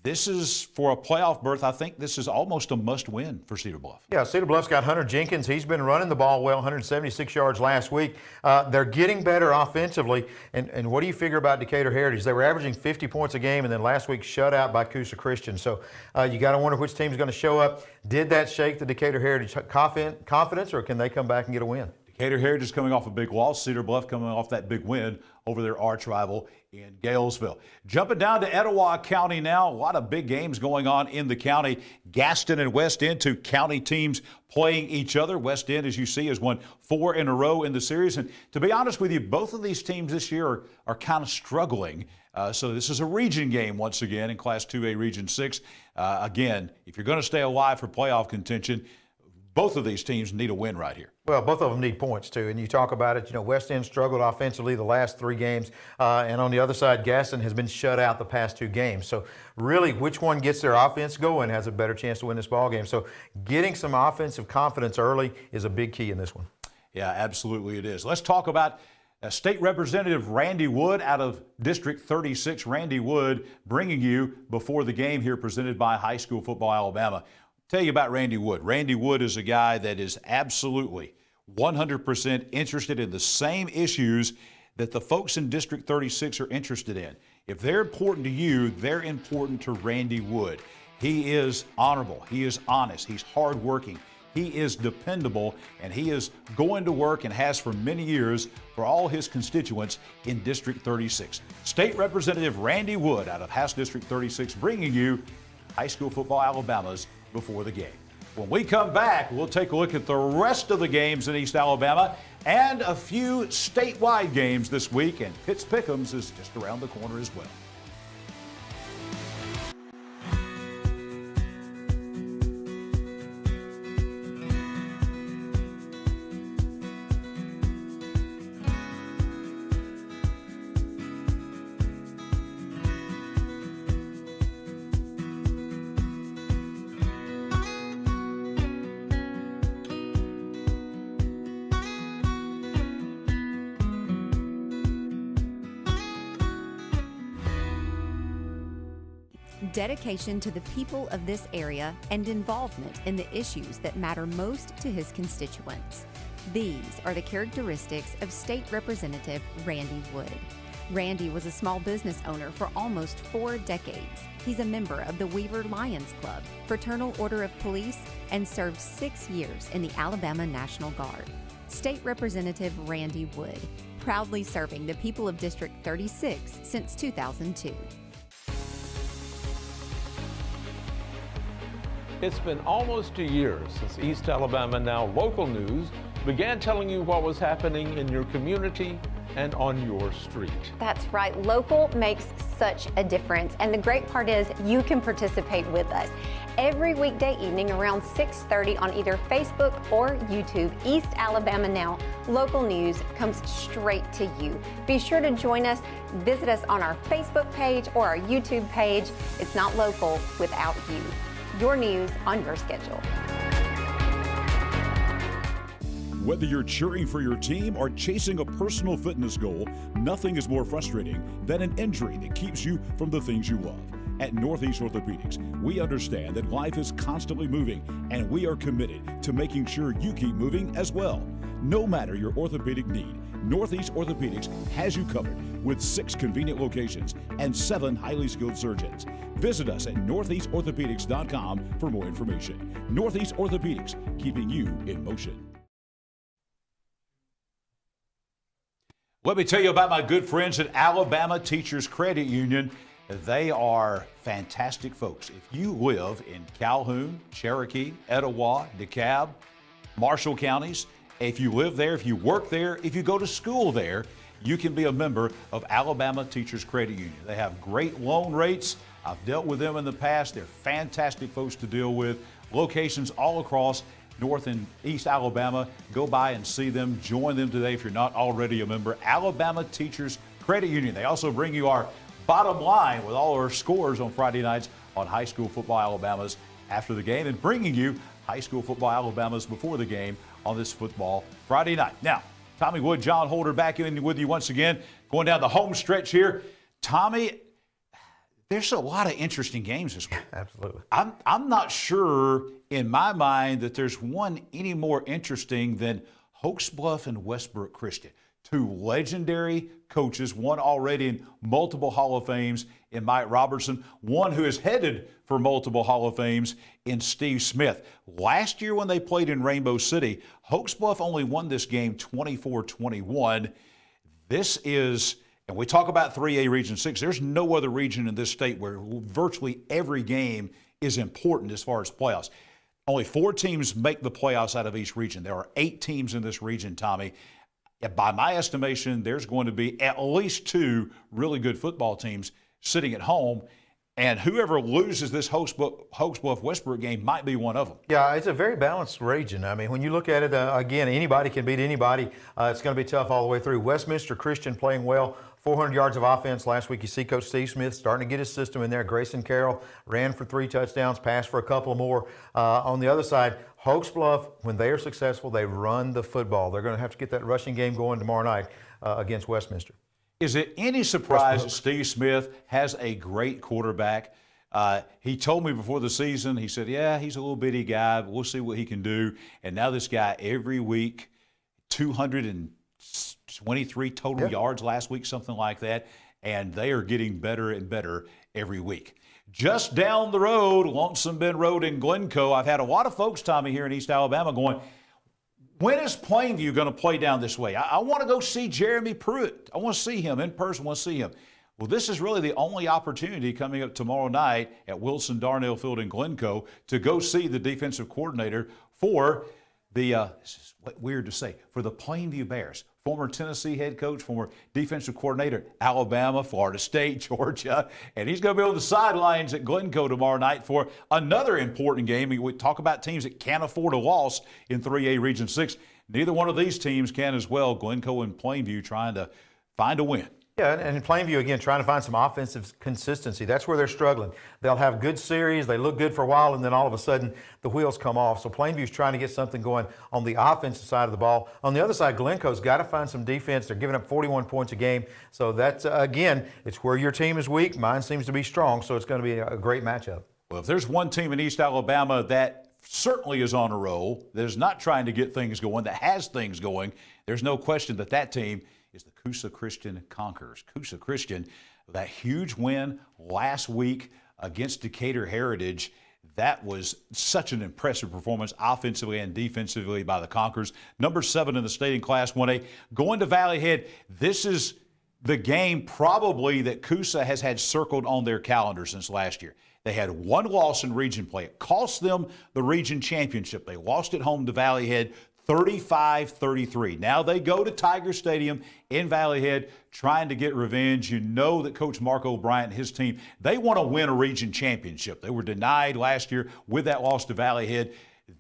Speaker 2: This is for a playoff berth. I think this is almost a must-win for Cedar Bluff.
Speaker 1: Yeah, Cedar Bluff's got Hunter Jenkins. He's been running the ball well, 176 yards last week. They're getting better offensively. And what do you figure about Decatur Heritage? They were averaging 50 points a game, and then last week shut out by Coosa Christian. So you got to wonder which team's going to show up. Did that shake the Decatur Heritage confidence, or can they come back and get a win?
Speaker 2: Decatur Heritage is coming off a big loss. Cedar Bluff coming off that big win over their arch rival in Galesville. Jumping down to Etowah County now. A lot of big games going on in the county. Gaston and West End, 2 county teams playing each other. West End, as you see, has won 4 in a row in the series. And to be honest with you, both of these teams this year are kind of struggling. So this is a region game once again in Class 2A Region 6. Again, if you're going to stay alive for playoff contention, both of these teams need a win right here.
Speaker 1: Well, both of them need points, too. And you talk about it, West End struggled offensively the last 3 games. And on the other side, Gaston has been shut out the past 2 games. So really, which one gets their offense going has a better chance to win this ball game. So getting some offensive confidence early is a big key in this one.
Speaker 2: Yeah, absolutely it is. Let's talk about State Representative Randy Wood out of District 36. Randy Wood bringing you before the game here, presented by High School Football Alabama. Tell you about Randy Wood. Randy Wood is a guy that is absolutely 100% interested in the same issues that the folks in District 36 are interested in. If they're important to you, they're important to Randy Wood. He is honorable. He is honest. He's hardworking. He is dependable, and he is going to work and has for many years for all his constituents in District 36. State Representative Randy Wood out of House District 36 bringing you High School Football Alabama's Before the Game. When we come back, we'll take a look at the rest of the games in East Alabama and a few statewide games this week, and Pitts Pick'ems is just around the corner as well.
Speaker 4: dedication to the people of this area and involvement in the issues that matter most to his constituents. These are the characteristics of State Representative Randy Wood. Randy was a small business owner for almost 4 decades. He's a member of the Weaver Lions Club, Fraternal Order of Police, and served 6 years in the Alabama National Guard. State Representative Randy Wood, proudly serving the people of District 36 since 2002.
Speaker 5: It's been almost a year since East Alabama Now Local News began telling you what was happening in your community and on your street.
Speaker 6: That's right, local makes such a difference. And the great part is you can participate with us. Every weekday evening around 6:30 on either Facebook or YouTube, East Alabama Now Local News comes straight to you. Be sure to join us. Visit us on our Facebook page or our YouTube page. It's not local without you. Your news on your schedule.
Speaker 3: Whether you're cheering for your team or chasing a personal fitness goal, nothing is more frustrating than an injury that keeps you from the things you love. At Northeast Orthopedics, we understand that life is constantly moving, and we are committed to making sure you keep moving as well. No matter your orthopedic need, Northeast Orthopedics has you covered with 6 convenient locations and 7 highly skilled surgeons. Visit us at northeastorthopedics.com for more information. Northeast Orthopedics, keeping you in motion.
Speaker 2: Let me tell you about my good friends at Alabama Teachers Credit Union. They are fantastic folks. If you live in Calhoun, Cherokee, Etowah, DeKalb, Marshall counties, if you live there, if you work there, if you go to school there, you can be a member of Alabama Teachers Credit Union. They have great loan rates. I've dealt with them in the past. They're fantastic folks to deal with. Locations all across North and East Alabama. Go by and see them. Join them today if you're not already a member. Alabama Teachers Credit Union. They also bring you our bottom line with all our scores on Friday nights on High School Football Alabamas after the game, and bringing you High School Football Alabamas before the game on this football Friday night. Now, Tommy Wood, John Holder back in with you once again, going down the home stretch here. Tommy, there's a lot of interesting games this week.
Speaker 1: Absolutely.
Speaker 2: I'm not sure in my mind that there's one any more interesting than Hoax Bluff and Westbrook Christian. 2 legendary coaches, one already in multiple Hall of Fames in Mike Robertson, one who is headed for multiple Hall of Fames in Steve Smith. Last year when they played in Rainbow City, Hoax Bluff only won this game 24-21. This is, and we talk about 3A Region 6, there's no other region in this state where virtually every game is important as far as playoffs. Only 4 teams make the playoffs out of each region. There are 8 teams in this region, Tommy. By my estimation, there's going to be at least 2 really good football teams sitting at home, and whoever loses this Hoax Bluff Westbrook game might be one of them.
Speaker 1: Yeah, it's a very balanced region. I mean, when you look at it, again, anybody can beat anybody. It's going to be tough all the way through. Westminster Christian playing well. 400 yards of offense last week. You see Coach Steve Smith starting to get his system in there. Grayson Carroll ran for 3 touchdowns, passed for a couple more. On the other side, Hoax Bluff, when they are successful, they run the football. They're going to have to get that rushing game going tomorrow night against Westminster.
Speaker 2: Is it any surprise that Steve Smith has a great quarterback? He told me before the season, he said, yeah, he's a little bitty guy, but we'll see what he can do. And now this guy every week, 223 total yards last week, something like that. And they are getting better and better every week. Just down the road, Lonesome Bend Road in Glencoe, I've had a lot of folks, Tommy, here in East Alabama going, when is Plainview going to play down this way? I want to go see Jeremy Pruitt. I want to see him in person. I want to see him. Well, this is really the only opportunity coming up tomorrow night at Wilson Darnell Field in Glencoe to go see the defensive coordinator for the, this is weird to say, for the Plainview Bears. Former Tennessee head coach, former defensive coordinator, Alabama, Florida State, Georgia. And he's going to be on the sidelines at Glencoe tomorrow night for another important game. We talk about teams that can't afford a loss in 3A Region 6. Neither one of these teams can as well. Glencoe and Plainview trying to find a win.
Speaker 1: Yeah, and in Plainview, again, trying to find some offensive consistency. That's where they're struggling. They'll have good series, they look good for a while, and then all of a sudden the wheels come off. So Plainview's trying to get something going on the offensive side of the ball. On the other side, Glencoe's got to find some defense. They're giving up 41 points a game. So that's, again, it's where your team is weak. Mine seems to be strong, so it's going to be a great matchup.
Speaker 2: Well, if there's one team in East Alabama that certainly is on a roll, that is not trying to get things going, that has things going, there's no question that that team is the Coosa Christian Conquerors. Coosa Christian, that huge win last week against Decatur Heritage, that was such an impressive performance offensively and defensively by the Conquerors. Number 7 in the state in Class 1A. Going to Valley Head, this is the game probably that Coosa has had circled on their calendar since last year. They had one loss in region play. It cost them the region championship. They lost at home to Valley Head 35-33. Now they go to Tiger Stadium in Valley Head trying to get revenge. You know that Coach Mark O'Brien and his team, they want to win a region championship. They were denied last year with that loss to Valley Head.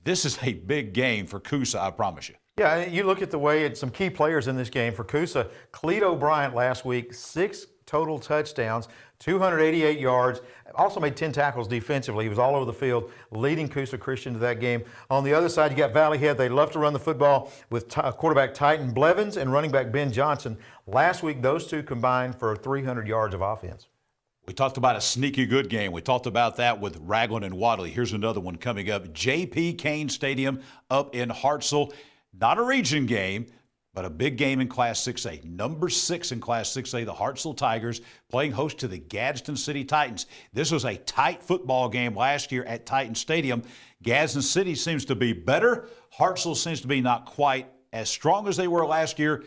Speaker 2: This is a big game for Coosa, I promise you.
Speaker 1: Yeah, you look at the way it's some key players in this game for Coosa. Cleto Bryant last week, 6 total touchdowns, 288 yards, also made 10 tackles defensively. He was all over the field, leading Coosa Christian to that game. On the other side, you got Valley Head. They love to run the football with quarterback Titan Blevins and running back Ben Johnson. Last week, those two combined for 300 yards of offense.
Speaker 2: We talked about a sneaky good game. We talked about that with Ragland and Wadley. Here's another one coming up. J.P. Kane Stadium up in Hartselle. Not a region game, but a big game in Class 6A. Number 6 in Class 6A, the Hartselle Tigers playing host to the Gadsden City Titans. This was a tight football game last year at Titan Stadium. Gadsden City seems to be better. Hartselle seems to be not quite as strong as they were last year.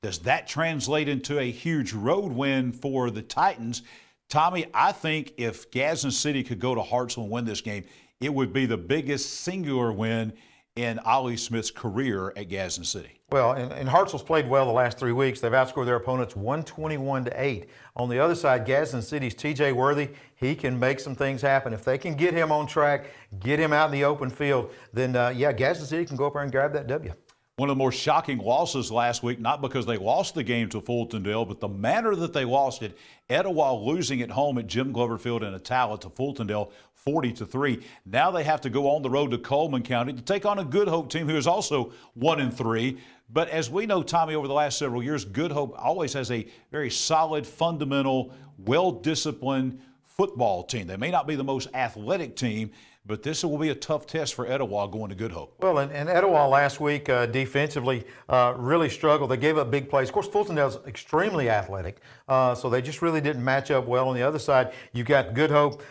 Speaker 2: Does that translate into a huge road win for the Titans? Tommy, I think if Gadsden City could go to Hartselle and win this game, it would be the biggest singular win in Ollie Smith's career at Gadsden City.
Speaker 1: Well, and Hartselle's played well the last 3 weeks. They've outscored their opponents 121-8. On the other side, Gadsden City's TJ Worthy, he can make some things happen. If they can get him on track, get him out in the open field, then, yeah, Gadsden City can go up there and grab that W.
Speaker 2: One of the more shocking losses last week, not because they lost the game to Fultondale, but the manner that they lost it. Etowah losing at home at Jim Glover Field in Etowah to Fultondale 40-3. Now they have to go on the road to Coleman County to take on a Good Hope team who is also 1-3. But as we know, Tommy, over the last several years, Good Hope always has a very solid, fundamental, well-disciplined football team. They may not be the most athletic team, but this will be a tough test for Etowah going to Good Hope.
Speaker 1: Well, and Etowah last week defensively really struggled. They gave up big plays. Of course, Fultondale's extremely athletic, so they just really didn't match up well. On the other side, you've got Good Hope.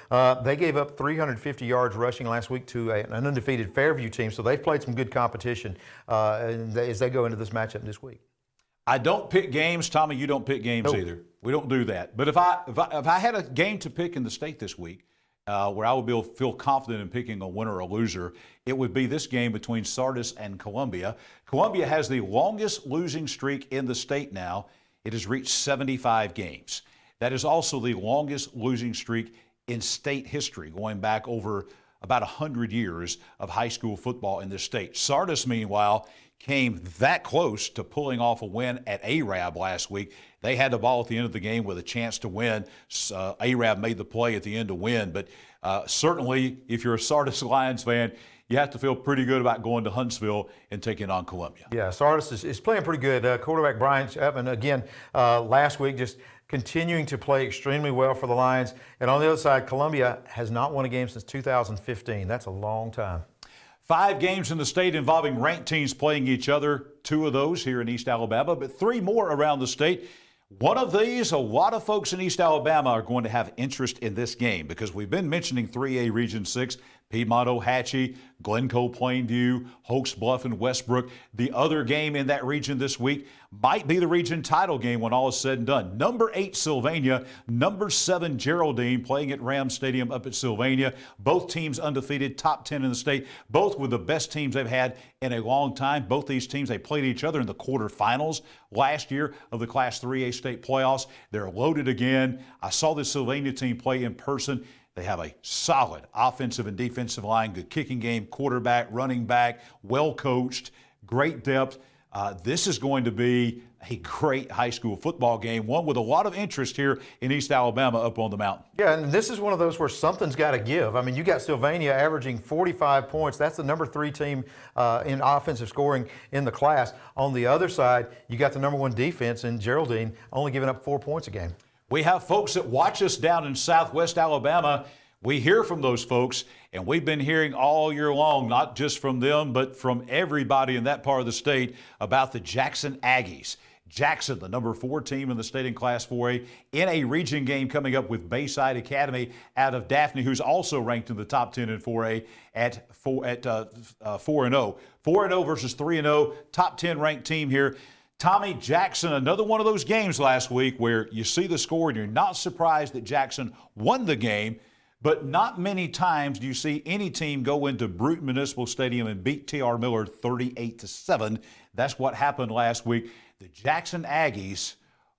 Speaker 1: They gave up 350 yards rushing last week to an undefeated Fairview team, so they've played some good competition as they go into this matchup this week.
Speaker 2: I don't pick games, Tommy. You don't pick games either. We don't do that. But if I had a game to pick in the state this week, where I would feel confident in picking a winner or a loser, it would be this game between Sardis and Columbia. Columbia has the longest losing streak in the state now. It has reached 75 games. That is also the longest losing streak in state history, going back over about 100 years of high school football in this state. Sardis, meanwhile, came that close to pulling off a win at Arab last week. They had the ball at the end of the game with a chance to win. Arab made the play at the end to win. But certainly, if you're a Sardis Lions fan, you have to feel pretty good about going to Huntsville and taking on Columbia.
Speaker 1: Yeah, Sardis is playing pretty good. Quarterback Brian Chapman, again, last week just continuing to play extremely well for the Lions. And on the other side, Columbia has not won a game since 2015. That's a long time.
Speaker 2: 5 games in the state involving ranked teams playing each other. 2 of those here in East Alabama, but 3 more around the state. One of these, a lot of folks in East Alabama are going to have interest in this game because we've been mentioning 3A Region 6, Piedmont, Ohatchee, Glencoe, Plainview, Hoax, Bluff, and Westbrook. The other game in that region this week might be the region title game when all is said and done. Number 8, Sylvania. Number 7, Geraldine, playing at Ramsay Stadium up at Sylvania. Both teams undefeated, top 10 in the state. Both were the best teams they've had in a long time. Both these teams, they played each other in the quarterfinals last year of the Class 3A state playoffs. They're loaded again. I saw the Sylvania team play in person. They have a solid offensive and defensive line, good kicking game, quarterback, running back, well coached, great depth. This is going to be a great high school football game, one with a lot of interest here in East Alabama up on the mountain.
Speaker 1: Yeah, and this is one of those where something's got to give. I mean, you got Sylvania averaging 45 points. That's the number 3 team in offensive scoring in the class. On the other side, you got the number 1 defense in Geraldine, only giving up 4 points a game.
Speaker 2: We have folks that watch us down in Southwest Alabama. We hear from those folks, and we've been hearing all year long, not just from them, but from everybody in that part of the state about the Jackson Aggies. Jackson, the number 4 team in the state in Class 4A, in a region game coming up with Bayside Academy out of Daphne, who's also ranked in the top 10 in 4A at 4-0. 4-0 versus 3-0, top 10 ranked team here. Tommy, Jackson, another one of those games last week where you see the score and you're not surprised that Jackson won the game, but not many times do you see any team go into Bruton Municipal Stadium and beat T.R. Miller 38-7. That's what happened last week. The Jackson Aggies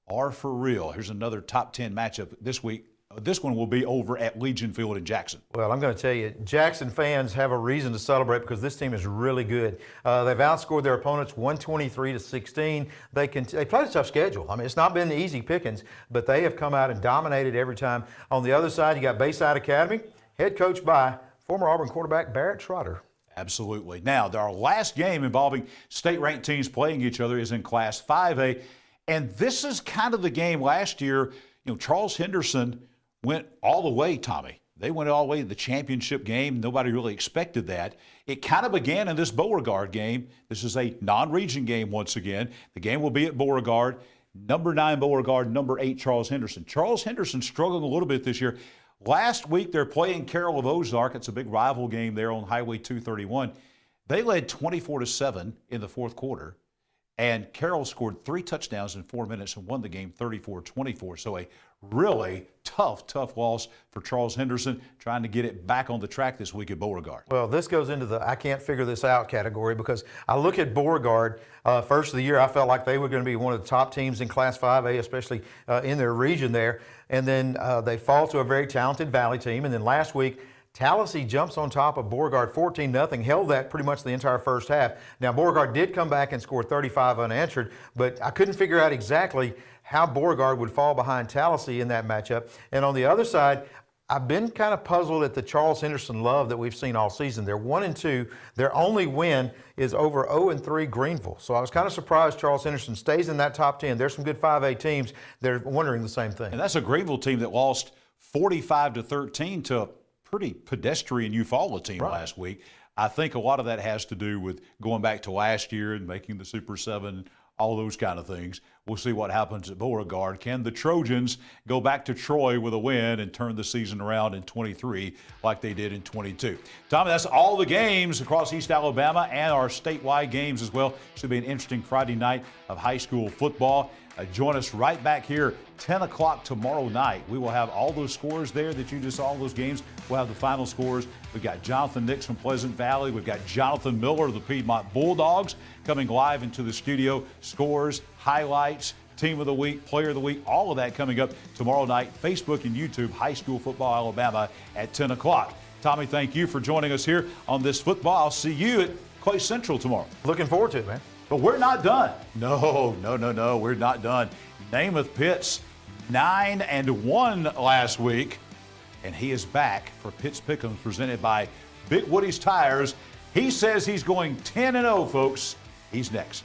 Speaker 2: are for real. Here's another top 10 matchup this week. This one will be over at Legion Field in Jackson.
Speaker 1: Well, I'm going to tell you, Jackson fans have a reason to celebrate because this team is really good. They've outscored their opponents 123-16. They played a tough schedule. I mean, it's not been easy pickings, but they have come out and dominated every time. On the other side, you got Bayside Academy, head coached by former Auburn quarterback Barrett Schroeder.
Speaker 2: Absolutely. Now, our last game involving state-ranked teams playing each other is in Class 5A, and this is kind of the game last year. You know, Charles Henderson went all the way, Tommy. They went all the way to the championship game. Nobody really expected that. It kind of began in this Beauregard game. This is a non-region game once again. The game will be at Beauregard. Number 9 Beauregard, number 8 Charles Henderson. Charles Henderson struggling a little bit this year. Last week they're playing Carroll of Ozark. It's a big rival game there on Highway 231. They led 24-7 in the fourth quarter, and Carroll scored 3 touchdowns in 4 minutes and won the game 34-24. So a really tough loss for Charles Henderson, trying to get it back on the track this week at Beauregard.
Speaker 1: Well, this goes into the I can't figure this out category because I look at Beauregard. First of the year, I felt like they were going to be one of the top teams in Class 5A, especially in their region there. And then they fall to a very talented Valley team. And then last week, Tallahassee jumps on top of Beauregard 14-0, held that pretty much the entire first half. Now, Beauregard did come back and score 35 unanswered, but I couldn't figure out exactly how Beauregard would fall behind Tallahassee in that matchup. And on the other side, I've been kind of puzzled at the Charles Henderson love that we've seen all season. They're 1-2. Their only win is over 0-3 Greenville. So I was kind of surprised Charles Henderson stays in that top 10. There's some good 5A teams. They're wondering the same thing.
Speaker 2: And that's a Greenville team that lost 45-13 to a pretty pedestrian Eufaula team last week. I think a lot of that has to do with going back to last year and making the Super 7, all those kind of things. We'll see what happens at Beauregard. Can the Trojans go back to Troy with a win and turn the season around in 23 like they did in 22? Tommy, that's all the games across East Alabama and our statewide games as well. Should be an interesting Friday night of high school football. Join us right back here, 10 o'clock tomorrow night. We will have all those scores there that you just saw, all those games. We'll have the final scores. We've got Jonathan Nix from Pleasant Valley. We've got Jonathan Miller of the Piedmont Bulldogs coming live into the studio. Scores, highlights, team of the week, player of the week, all of that coming up tomorrow night. Facebook and YouTube, High School Football Alabama at 10 o'clock. Tommy, thank you for joining us here on this football. I'll see you at Clay Central tomorrow.
Speaker 1: Looking forward to it, man.
Speaker 2: But we're not done. No, we're not done. Namath Pitts, 9-1 last week, and he is back for Pitts Pick'em presented by Big Woody's Tires. He says he's going 10-0, folks. He's next.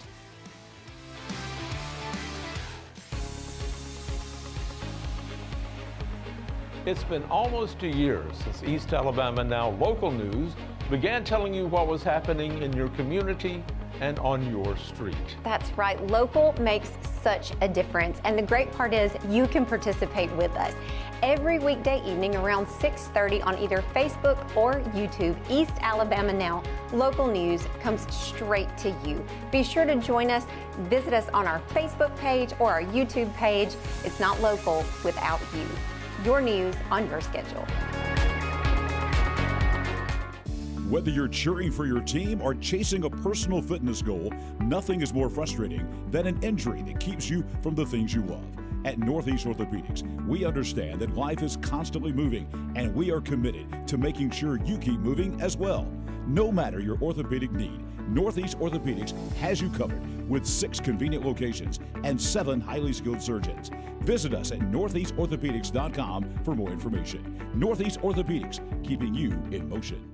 Speaker 5: It's been almost a year since East Alabama Now Local News began telling you what was happening in your community and on your street.
Speaker 6: That's right. Local makes such a difference. And the great part is you can participate with us. Every weekday evening around 6:30 on either Facebook or YouTube, East Alabama Now Local News comes straight to you. Be sure to join us. Visit us on our Facebook page or our YouTube page. It's not local without you. Your news on your schedule.
Speaker 3: Whether you're cheering for your team or chasing a personal fitness goal, nothing is more frustrating than an injury that keeps you from the things you love. At Northeast Orthopedics, we understand that life is constantly moving, and we are committed to making sure you keep moving as well. No matter your orthopedic need, Northeast Orthopedics has you covered with 6 convenient locations and 7 highly skilled surgeons. Visit us at northeastorthopedics.com for more information. Northeast Orthopedics, keeping you in motion.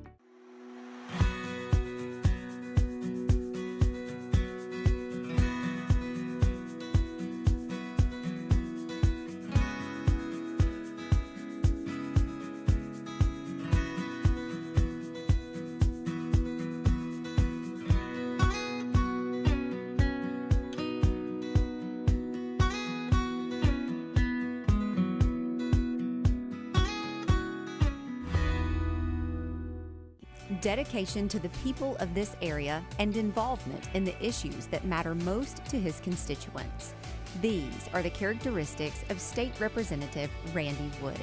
Speaker 4: Dedication to the people of this area and involvement in the issues that matter most to his constituents. These are the characteristics of State Representative Randy Wood.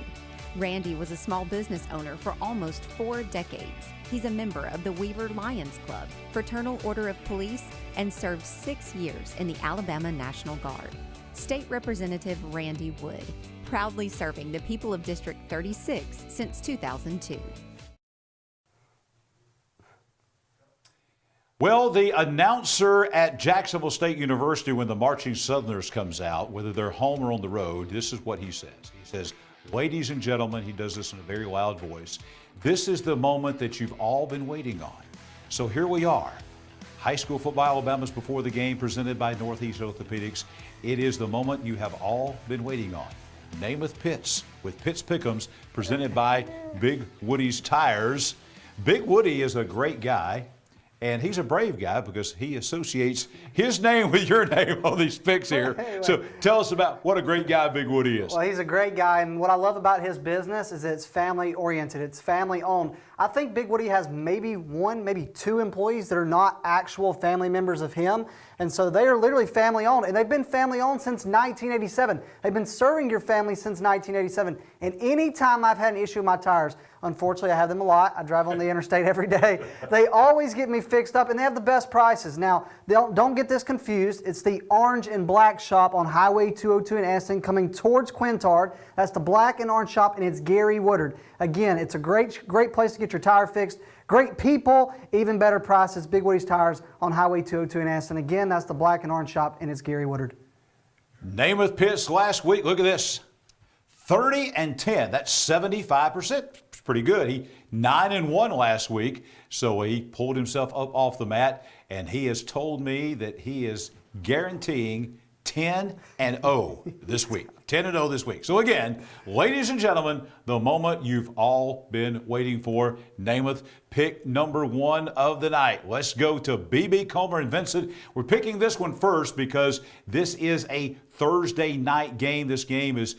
Speaker 4: Randy was a small business owner for almost 4 decades. He's a member of the Weaver Lions Club, Fraternal Order of Police, and served 6 years in the Alabama National Guard. State Representative Randy Wood, proudly serving the people of District 36 since 2002.
Speaker 2: Well, the announcer at Jacksonville State University when the Marching Southerners comes out, whether they're home or on the road, this is what he says. He says, "Ladies and gentlemen," he does this in a very loud voice, "this is the moment that you've all been waiting on." So here we are. High school football Alabama's before the game presented by Northeast Orthopedics. It is the moment you have all been waiting on. Namath Pitts with Pitts Pick'ems presented by Big Woody's Tires. Big Woody is a great guy. And he's a brave guy because he associates his name with your name on these picks here. So tell us about what a great guy Big Woody is.
Speaker 7: Well, he's a great guy, and what I love about his business is it's family-oriented. It's family-owned. I think Big Woody has maybe 1, maybe 2 employees that are not actual family members of him, and so they are literally family-owned, and they've been family-owned since 1987. They've been serving your family since 1987, and any time I've had an issue with my tires, unfortunately, I have them a lot. I drive on the interstate every day. They always get me fixed up, and they have the best prices. Now, don't get this confused. It's the orange and black shop on Highway 202 in Anniston coming towards Quintard. That's the black and orange shop, and it's Gary Woodard. Again, it's a great place to get your tire fixed. Great people, even better prices. Big Woody's Tires on Highway 202 in Anniston. Again, that's the black and orange shop, and it's Gary Woodard.
Speaker 2: Namath Pitts last week, look at this. 30-10, that's 75%. It's pretty good. He 9-1 last week, so he pulled himself up off the mat, and he has told me that he is guaranteeing 10-0 this week. 10-0 this week. So again, ladies and gentlemen, the moment you've all been waiting for. Namath, pick number 1 of the night. Let's go to B.B. Comer and Vincent. We're picking this one first because this is a Thursday night game. This game is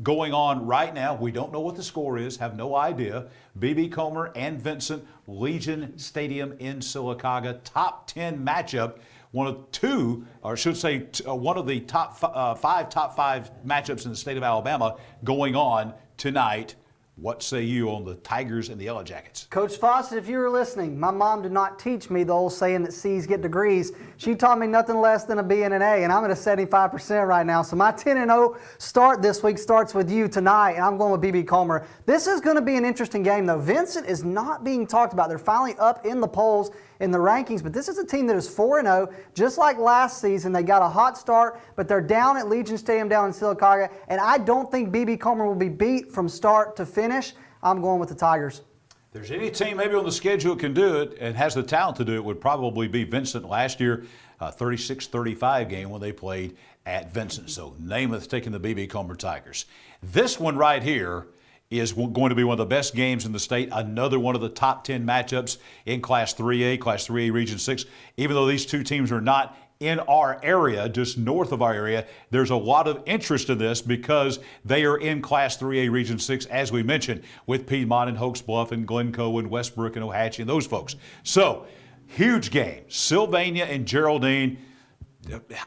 Speaker 2: going on right now. We don't know what the score is, have no idea. B.B. Comer and Vincent, Legion Stadium in Sylacauga, top 10 matchup. One of the top five matchups in the state of Alabama going on tonight. What say you on the Tigers and the Yellow Jackets?
Speaker 7: Coach Fawcett, if you were listening, my mom did not teach me the old saying that C's get degrees. She taught me nothing less than a B and an A, and I'm at a 75% right now. So my 10-0 start this week starts with you tonight, and I'm going with B.B. Comer. This is going to be an interesting game, though. Vincent is not being talked about. They're finally up in the polls in the rankings, but this is a team that is 4-0, just like last season. They got a hot start, but they're down at Legion Stadium down in Sylacauga, and I don't think B.B. Comer will be beat from start to finish. I'm going with the Tigers.
Speaker 2: If there's any team maybe on the schedule can do it and has the talent to do it, would probably be Vincent last year, 36-35 game when they played at Vincent. So Namath taking the B.B. Comer Tigers. This one right here is going to be one of the best games in the state. Another one of the top 10 matchups in Class 3A Region 6. Even though these two teams are not in our area, just north of our area, there's a lot of interest in this because they are in Class 3A Region 6, as we mentioned, with Piedmont and Hoax, Bluff and Glencoe and Westbrook and Ohatchee and those folks. So, huge game. Sylvania and Geraldine.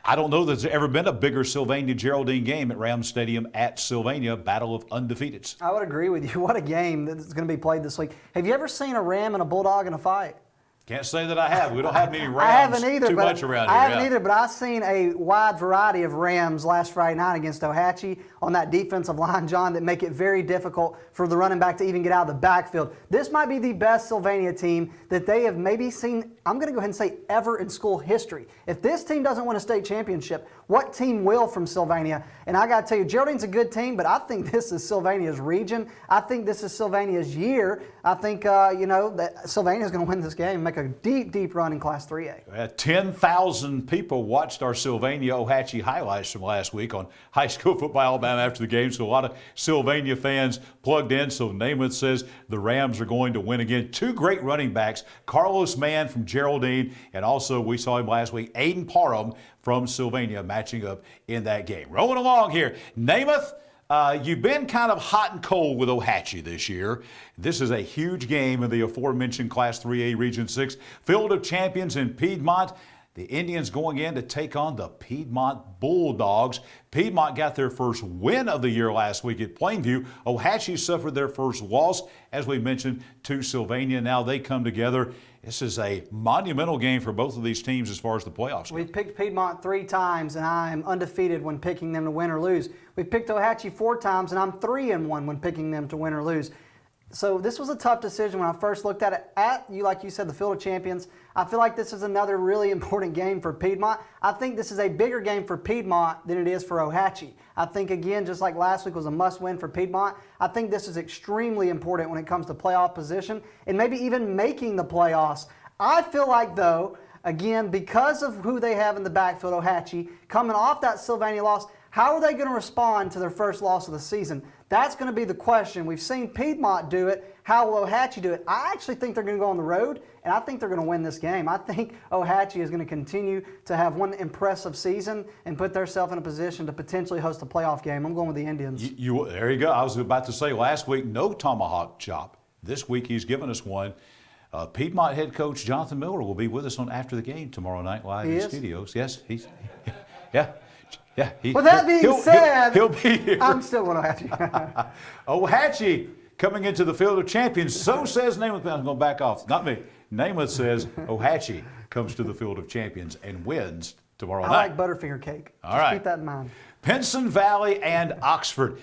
Speaker 2: I don't know that there's ever been a bigger Sylvania-Geraldine game at Ramsay Stadium at Sylvania, battle of undefeateds.
Speaker 7: I would agree with you. What a game that's going to be played this week. Have you ever seen a Ram and a Bulldog in a fight?
Speaker 2: Can't say that I have. We don't have many Rams
Speaker 7: I haven't either,
Speaker 2: too
Speaker 7: but
Speaker 2: much around here.
Speaker 7: I haven't either, but I've seen a wide variety of Rams last Friday night against Ohatchee on that defensive line, John, that make it very difficult for the running back to even get out of the backfield. This might be the best Sylvania team that they have maybe seen, I'm going to go ahead and say, ever in school history. If this team doesn't win a state championship, what team will from Sylvania? And I got to tell you, Geraldine's a good team, but I think this is Sylvania's region. I think this is Sylvania's year. I think, that Sylvania's going to win this game and make a deep, deep run in Class 3A.
Speaker 2: 10,000 people watched our Sylvania-Ohatchee highlights from last week on High School Football Alabama after the game, so a lot of Sylvania fans plugged in. So Namath says the Rams are going to win again. Two great running backs, Carlos Mann from Geraldine, and also we saw him last week, Aiden Parham from Sylvania matching up in that game. Rolling along here, Namath. You've been kind of hot and cold with Ohatchee this year. This is a huge game in the aforementioned Class 3A Region 6 Field of Champions in Piedmont. The Indians going in to take on the Piedmont Bulldogs. Piedmont got their first win of the year last week at Plainview. Ohatchee suffered their first loss, as we mentioned, to Sylvania. Now they come together. This is a monumental game for both of these teams as far as the playoffs go.
Speaker 7: We've picked Piedmont 3 times, and I am undefeated when picking them to win or lose. We've picked Ohatchee 4 times, and I'm 3-1 when picking them to win or lose. So this was a tough decision when I first looked at it. Like you said, the Field of Champions. I feel like this is another really important game for Piedmont. I think this is a bigger game for Piedmont than it is for Ohatchee. I think, again, just like last week was a must-win for Piedmont, I think this is extremely important when it comes to playoff position and maybe even making the playoffs. I feel like, though, again, because of who they have in the backfield, Ohatchee, coming off that Sylvania loss, how are they going to respond to their first loss of the season? That's going to be the question. We've seen Piedmont do it. How will Ohatchee do it? I actually think they're going to go on the road, and I think they're going to win this game. I think Ohatchee is going to continue to have one impressive season and put themselves in a position to potentially host a playoff game. I'm going with the Indians.
Speaker 2: There you go. I was about to say last week, no tomahawk chop. This week he's given us one. Piedmont head coach Jonathan Miller will be with us on After the Game tomorrow night live in studios. Yes, yeah.
Speaker 7: With that being said,
Speaker 2: he'll be here.
Speaker 7: I'm still going to Ohatchee.
Speaker 2: Ohatchee coming into the Field of Champions. So says Namath. I'm going to back off. Not me. Namath says Ohatchee comes to the Field of Champions and wins tomorrow night.
Speaker 7: I like Butterfinger cake.
Speaker 2: All right.
Speaker 7: Keep that in mind.
Speaker 2: Pinson Valley and Oxford.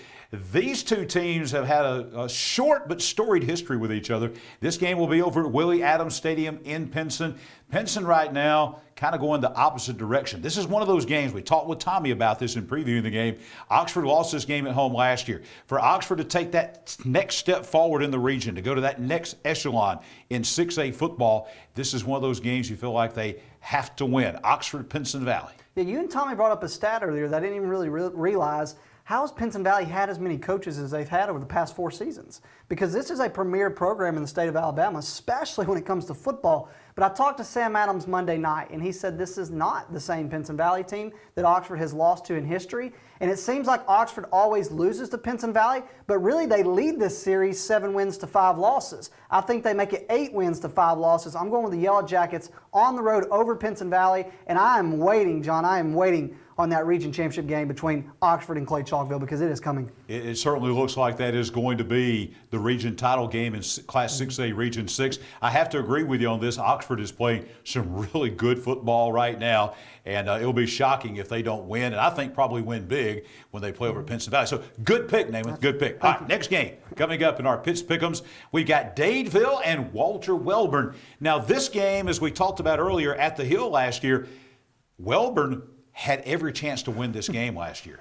Speaker 2: These two teams have had a short but storied history with each other. This game will be over at Willie Adams Stadium in Pinson. Pinson right now kind of going the opposite direction. This is one of those games. We talked with Tommy about this in previewing the game. Oxford lost this game at home last year. For Oxford to take that next step forward in the region, to go to that next echelon in 6A football, this is one of those games you feel like they have to win. Oxford, Pinson Valley.
Speaker 7: Yeah, you and Tommy brought up a stat earlier that I didn't even really realize. How has Pinson Valley had as many coaches as they've had over the past 4 seasons? Because this is a premier program in the state of Alabama, especially when it comes to football. But I talked to Sam Adams Monday night, and he said this is not the same Pinson Valley team that Oxford has lost to in history. And it seems like Oxford always loses to Pinson Valley, but really they lead this series 7 wins to 5 losses. I think they make it 8 wins to 5 losses. I'm going with the Yellow Jackets on the road over Pinson Valley, and I am waiting, John, on that region championship game between Oxford and Clay Chalkville because it is coming.
Speaker 2: It certainly looks like that is going to be the region title game in Class 6A Region 6. I have to agree with you on this. Oxford is playing some really good football right now, and it'll be shocking if they don't win, and I think probably win big when they play over Pinson Valley. So good pick, Namath, good pick. All right, next game coming up in our Pitts Pick'ems, we got Dadeville and Walter Welborn. Now this game, as we talked about earlier at the Hill last year, Welborn had every chance to win this game last year.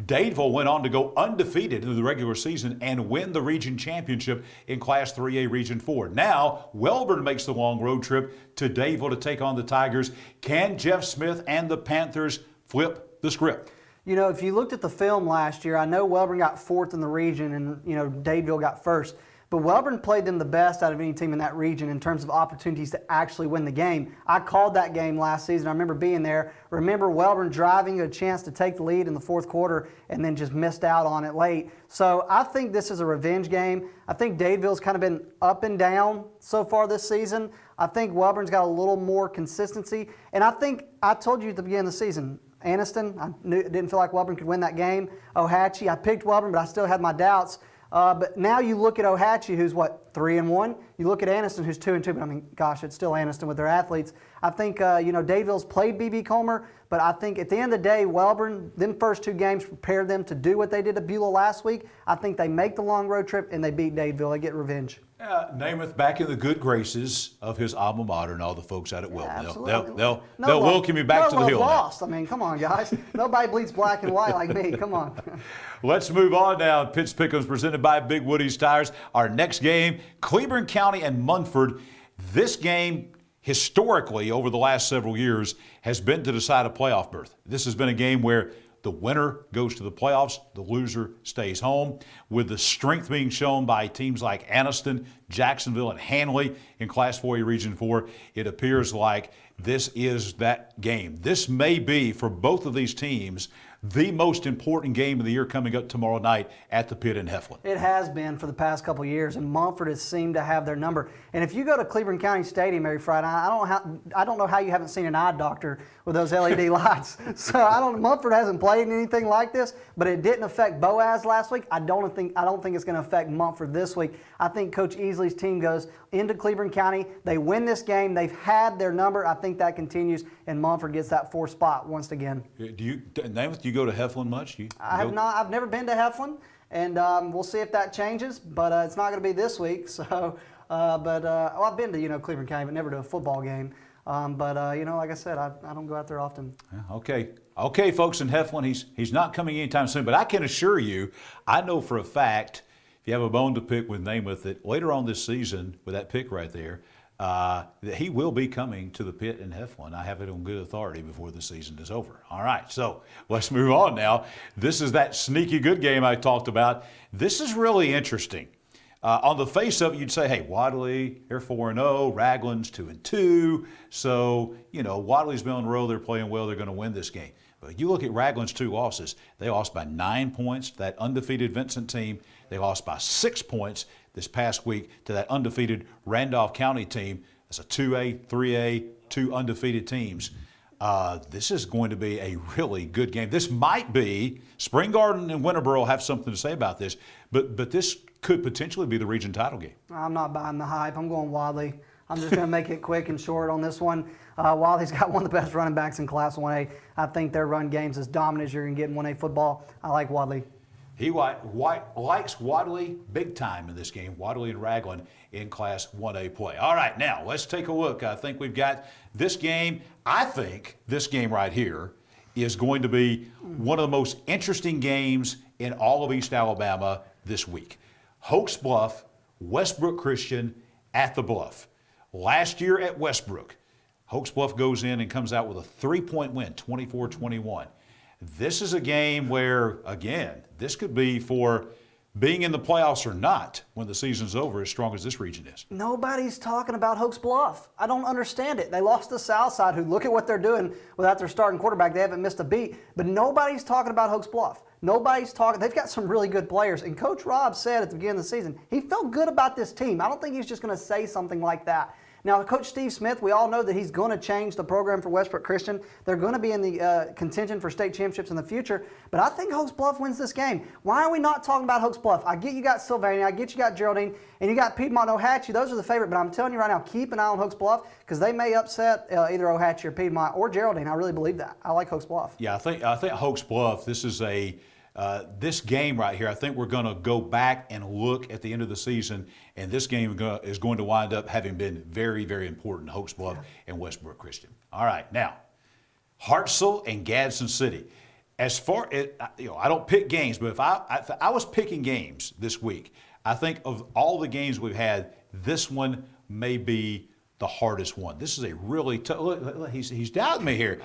Speaker 2: Dadeville went on to go undefeated in the regular season and win the region championship in Class 3A Region 4. Now, Welborn makes the long road trip to Dadeville to take on the Tigers. Can Jeff Smith and the Panthers flip the script?
Speaker 7: You know, if you looked at the film last year, I know Welborn got 4th in the region and, Dadeville got 1st. But Welborn played them the best out of any team in that region in terms of opportunities to actually win the game. I called that game last season. I remember being there. Remember Welborn driving a chance to take the lead in the 4th quarter and then just missed out on it late. So I think this is a revenge game. I think Dadeville's kind of been up and down so far this season. I think Welborn's got a little more consistency. And I think I told you at the beginning of the season, Anniston, didn't feel like Welborn could win that game. Ohatchee, I picked Welborn, but I still had my doubts. But now you look at Ohatchee, who's what, 3-1. You look at Anniston, who's 2-2. But I mean, gosh, it's still Anniston with their athletes. I think Dadeville's played B.B. Comer, but I think at the end of the day, Welborn, them first 2 games prepared them to do what they did to Beulah last week. I think they make the long road trip and they beat Dadeville. They get revenge.
Speaker 2: Namath back in the good graces of his alma mater and all the folks out at Welborn.
Speaker 7: Absolutely.
Speaker 2: They'll welcome you back to the hill.
Speaker 7: Lost. I mean, come on, guys. Nobody bleeds black and white like me. Come on.
Speaker 2: Let's move on now. Pitts Pick'em's presented by Big Woody's Tires. Our next game, Cleburne County and Munford. This game, historically, over the last several years, has been to decide a playoff berth. This has been a game where the winner goes to the playoffs, the loser stays home. With the strength being shown by teams like Anniston, Jacksonville, and Hanley in Class 4A Region 4, it appears like this is that game. This may be, for both of these teams, the most important game of the year coming up tomorrow night at the Pit in Heflin.
Speaker 7: It has been for the past couple of years, and Munford has seemed to have their number. And if you go to Cleburne County Stadium every Friday, I don't know how you haven't seen an eye doctor with those LED lights. So Munford hasn't played anything like this, but it didn't affect Boaz last week. I don't think it's going to affect Munford this week. I think Coach Easley's team goes into Cleburne County. They win this game. They've had their number. I think that continues, and Munford gets that 4th spot once again.
Speaker 2: Namath, do you go to Heflin much?
Speaker 7: I have not. I've never been to Heflin, and we'll see if that changes. But it's not going to be this week. So, I've been to Cleburne County, but never to a football game. Like I said, I don't go out there often.
Speaker 2: Okay, folks in Heflin, he's not coming anytime soon. But I can assure you, I know for a fact, if you have a bone to pick with Namath, that later on this season, with that pick right there, that he will be coming to the Pit in Heflin. I have it on good authority before the season is over. All right, so let's move on now. This is that sneaky good game I talked about. This is really interesting. On the face of it, you'd say, hey, Wadley, they're 4-0, Ragland's 2-2. So, Wadley's been on the road, they're playing well, they're going to win this game. But you look at Ragland's 2 losses. They lost by 9 points to that undefeated Vincent team. They lost by 6 points this past week to that undefeated Randolph County team. That's a 2A, 3A, 2 undefeated teams. This is going to be a really good game. This might be, Spring Garden and Winterboro have something to say about this, but this could potentially be the region title game. I'm
Speaker 7: not buying the hype. I'm going Wadley. I'm just going to make it quick and short on this one. Wadley's got one of the best running backs in Class 1A. I think their run game's as dominant as you're going to get in 1A football. I like Wadley.
Speaker 2: He likes Wadley big time in this game, Wadley and Ragland in Class 1A play. All right, now let's take a look. I think we've got this game. I think this game right here is going to be one of the most interesting games in all of East Alabama this week. Hoax Bluff, Westbrook Christian at the Bluff. Last year at Westbrook, Hoax Bluff goes in and comes out with a 3-point win, 24-21. This is a game where, again, this could be for being in the playoffs or not when the season's over, as strong as this region is.
Speaker 7: Nobody's talking about Hoax Bluff. I don't understand it. They lost to Southside, who look at what they're doing without their starting quarterback. They haven't missed a beat. But nobody's talking about Hoax Bluff. Nobody's talking. They've got some really good players. And Coach Rob said at the beginning of the season, he felt good about this team. I don't think he's just going to say something like that. Now, Coach Steve Smith, we all know that he's going to change the program for Westbrook Christian. They're going to be in the contention for state championships in the future. But I think Hoax Bluff wins this game. Why are we not talking about Hoax Bluff? I get you got Sylvania, I get you got Geraldine, and you got Piedmont and Ohatchee. Those are the favorite. But I'm telling you right now, keep an eye on Hoax Bluff because they may upset either Ohatchee or Piedmont or Geraldine. I really believe that. I like Hoax Bluff.
Speaker 2: Yeah, I think Hoax Bluff, this is this game right here, I think we're going to go back and look at the end of the season, and this game is going to wind up having been very, very important to Hoax Bluff and Westbrook Christian. All right, now, Hartselle and Gadsden City. As far as, I don't pick games, but if I was picking games this week, I think of all the games we've had, this one may be the hardest one. This is a really tough, look, he's doubting me here.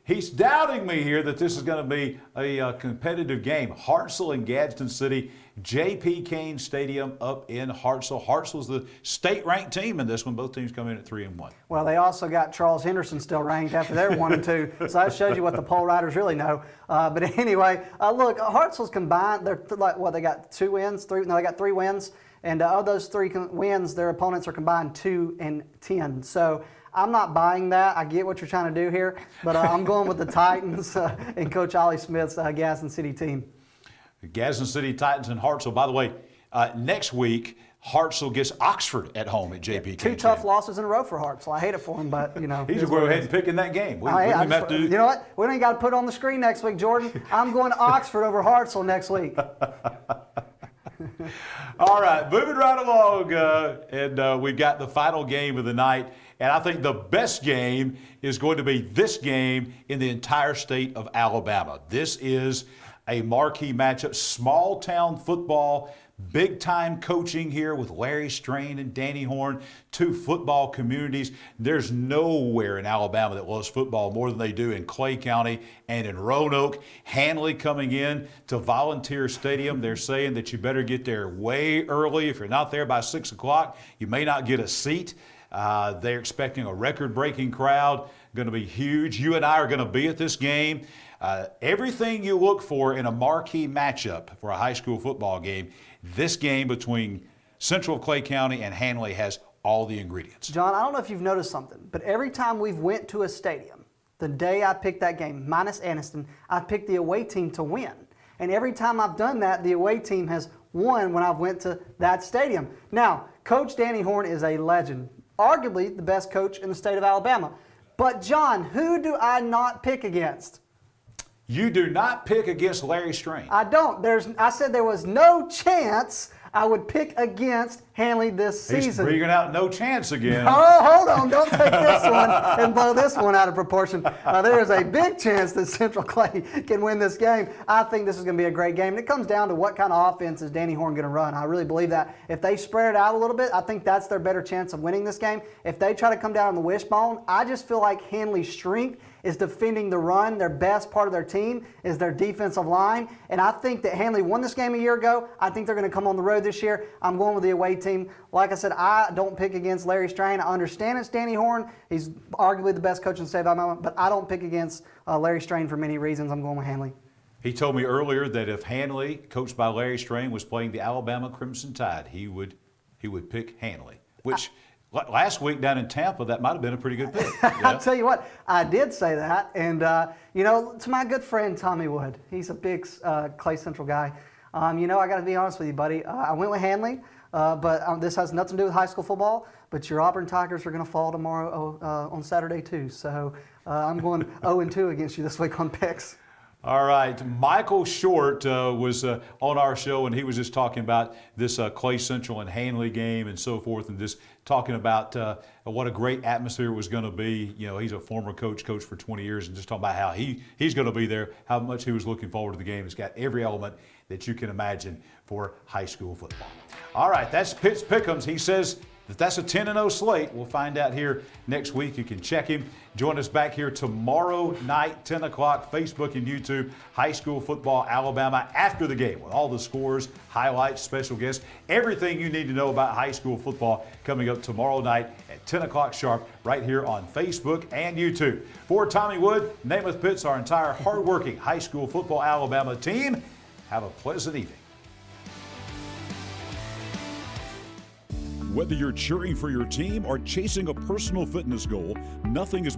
Speaker 2: He's doubting me here that this is going to be a competitive game. Hartselle and Gadsden City, J.P. Kane Stadium up in Hartselle. Hartselle's the state-ranked team in this one. Both teams come in at 3-1.
Speaker 7: Well, they also got Charles Henderson still ranked after they're 1-2. So that shows you what the poll writers really know. But anyway, look, Hartselle's combined. They're like, what, they got 2 wins? They got 3 wins. And of those 3 wins, their opponents are combined 2-10. So I'm not buying that. I get what you're trying to do here, but I'm going with the Titans and Coach Ollie Smith's Gaston City team.
Speaker 2: The Gaston City Titans and Hartselle. By the way, Next week, Hartselle gets Oxford at home at JP.
Speaker 7: Two tough losses in a row for Hartselle. I hate it for him, but
Speaker 2: He's going to go ahead and pick in that game.
Speaker 7: You know what? We ain't got to put it on the screen next week, Jordan. I'm going to Oxford over Hartselle next week.
Speaker 2: All right, moving right along, and we've got the final game of the night. And I think the best game is going to be this game in the entire state of Alabama. This is a marquee matchup, small town football, big time coaching here with Larry Strain and Danny Horn, two football communities. There's nowhere in Alabama that loves football more than they do in Clay County and in Roanoke. Hanley coming in to Volunteer Stadium. They're saying that you better get there way early. If you're not there by 6 o'clock, you may not get a seat. They're expecting a record-breaking crowd, going to be huge. You and I are going to be at this game. Everything you look for in a marquee matchup for a high school football game, this game between Central of Clay County and Hanley has all the ingredients.
Speaker 7: John, I don't know if you've noticed something, but every time we've went to a stadium, the day I picked that game, minus Anniston, I picked the away team to win. And every time I've done that, the away team has won when I've went to that stadium. Now, Coach Danny Horn is a legend, arguably the best coach in the state of Alabama. But John, who do I not pick against?
Speaker 2: You do not pick against Larry Strain.
Speaker 7: I don't. I said there was no chance I would pick against Hanley this season.
Speaker 2: He's bringing out no chance again.
Speaker 7: Oh, hold on. Don't take this one and blow this one out of proportion. There is a big chance that Central Clay can win this game. I think this is going to be a great game. And it comes down to what kind of offense is Danny Horn going to run. I really believe that. If they spread it out a little bit, I think that's their better chance of winning this game. If they try to come down on the wishbone, I just feel like Hanley's strength is defending the run. Their best part of their team is their defensive line. And I think that Hanley won this game a year ago. I think they're going to come on the road this year. I'm going with the away team. Like I said, I don't pick against Larry Strain. I understand it's Danny Horn. He's arguably the best coach in the state of Alabama, but I don't pick against Larry Strain for many reasons. I'm going with Hanley.
Speaker 2: He told me earlier that if Hanley, coached by Larry Strain, was playing the Alabama Crimson Tide, he would pick Hanley, which last week down in Tampa, that might have been a pretty good pick. Yeah?
Speaker 7: I'll tell you what, I did say that. And, to my good friend Tommy Wood, he's a big Clay Central guy. I got to be honest with you, buddy. I went with Hanley, but this has nothing to do with high school football. But your Auburn Tigers are going to fall tomorrow on Saturday, too. So I'm going 0-2 against you this week on picks.
Speaker 2: All right. Michael Short was on our show, and he was just talking about this Clay Central and Hanley game and so forth, and just talking about what a great atmosphere was going to be. He's a former coach for 20 years, and just talking about how he's going to be there, how much he was looking forward to the game. It's got every element that you can imagine for high school football. All right, that's Pitts Pick'ems. He says that's a 10-0 slate. We'll find out here next week. You can check him. Join us back here tomorrow night, 10 o'clock, Facebook and YouTube, High School Football Alabama after the game with all the scores, highlights, special guests, everything you need to know about high school football coming up tomorrow night at 10 o'clock sharp right here on Facebook and YouTube. For Tommy Wood, Namath Pitts, our entire hardworking High School Football Alabama team, have a pleasant evening.
Speaker 3: Whether you're cheering for your team or chasing a personal fitness goal, nothing is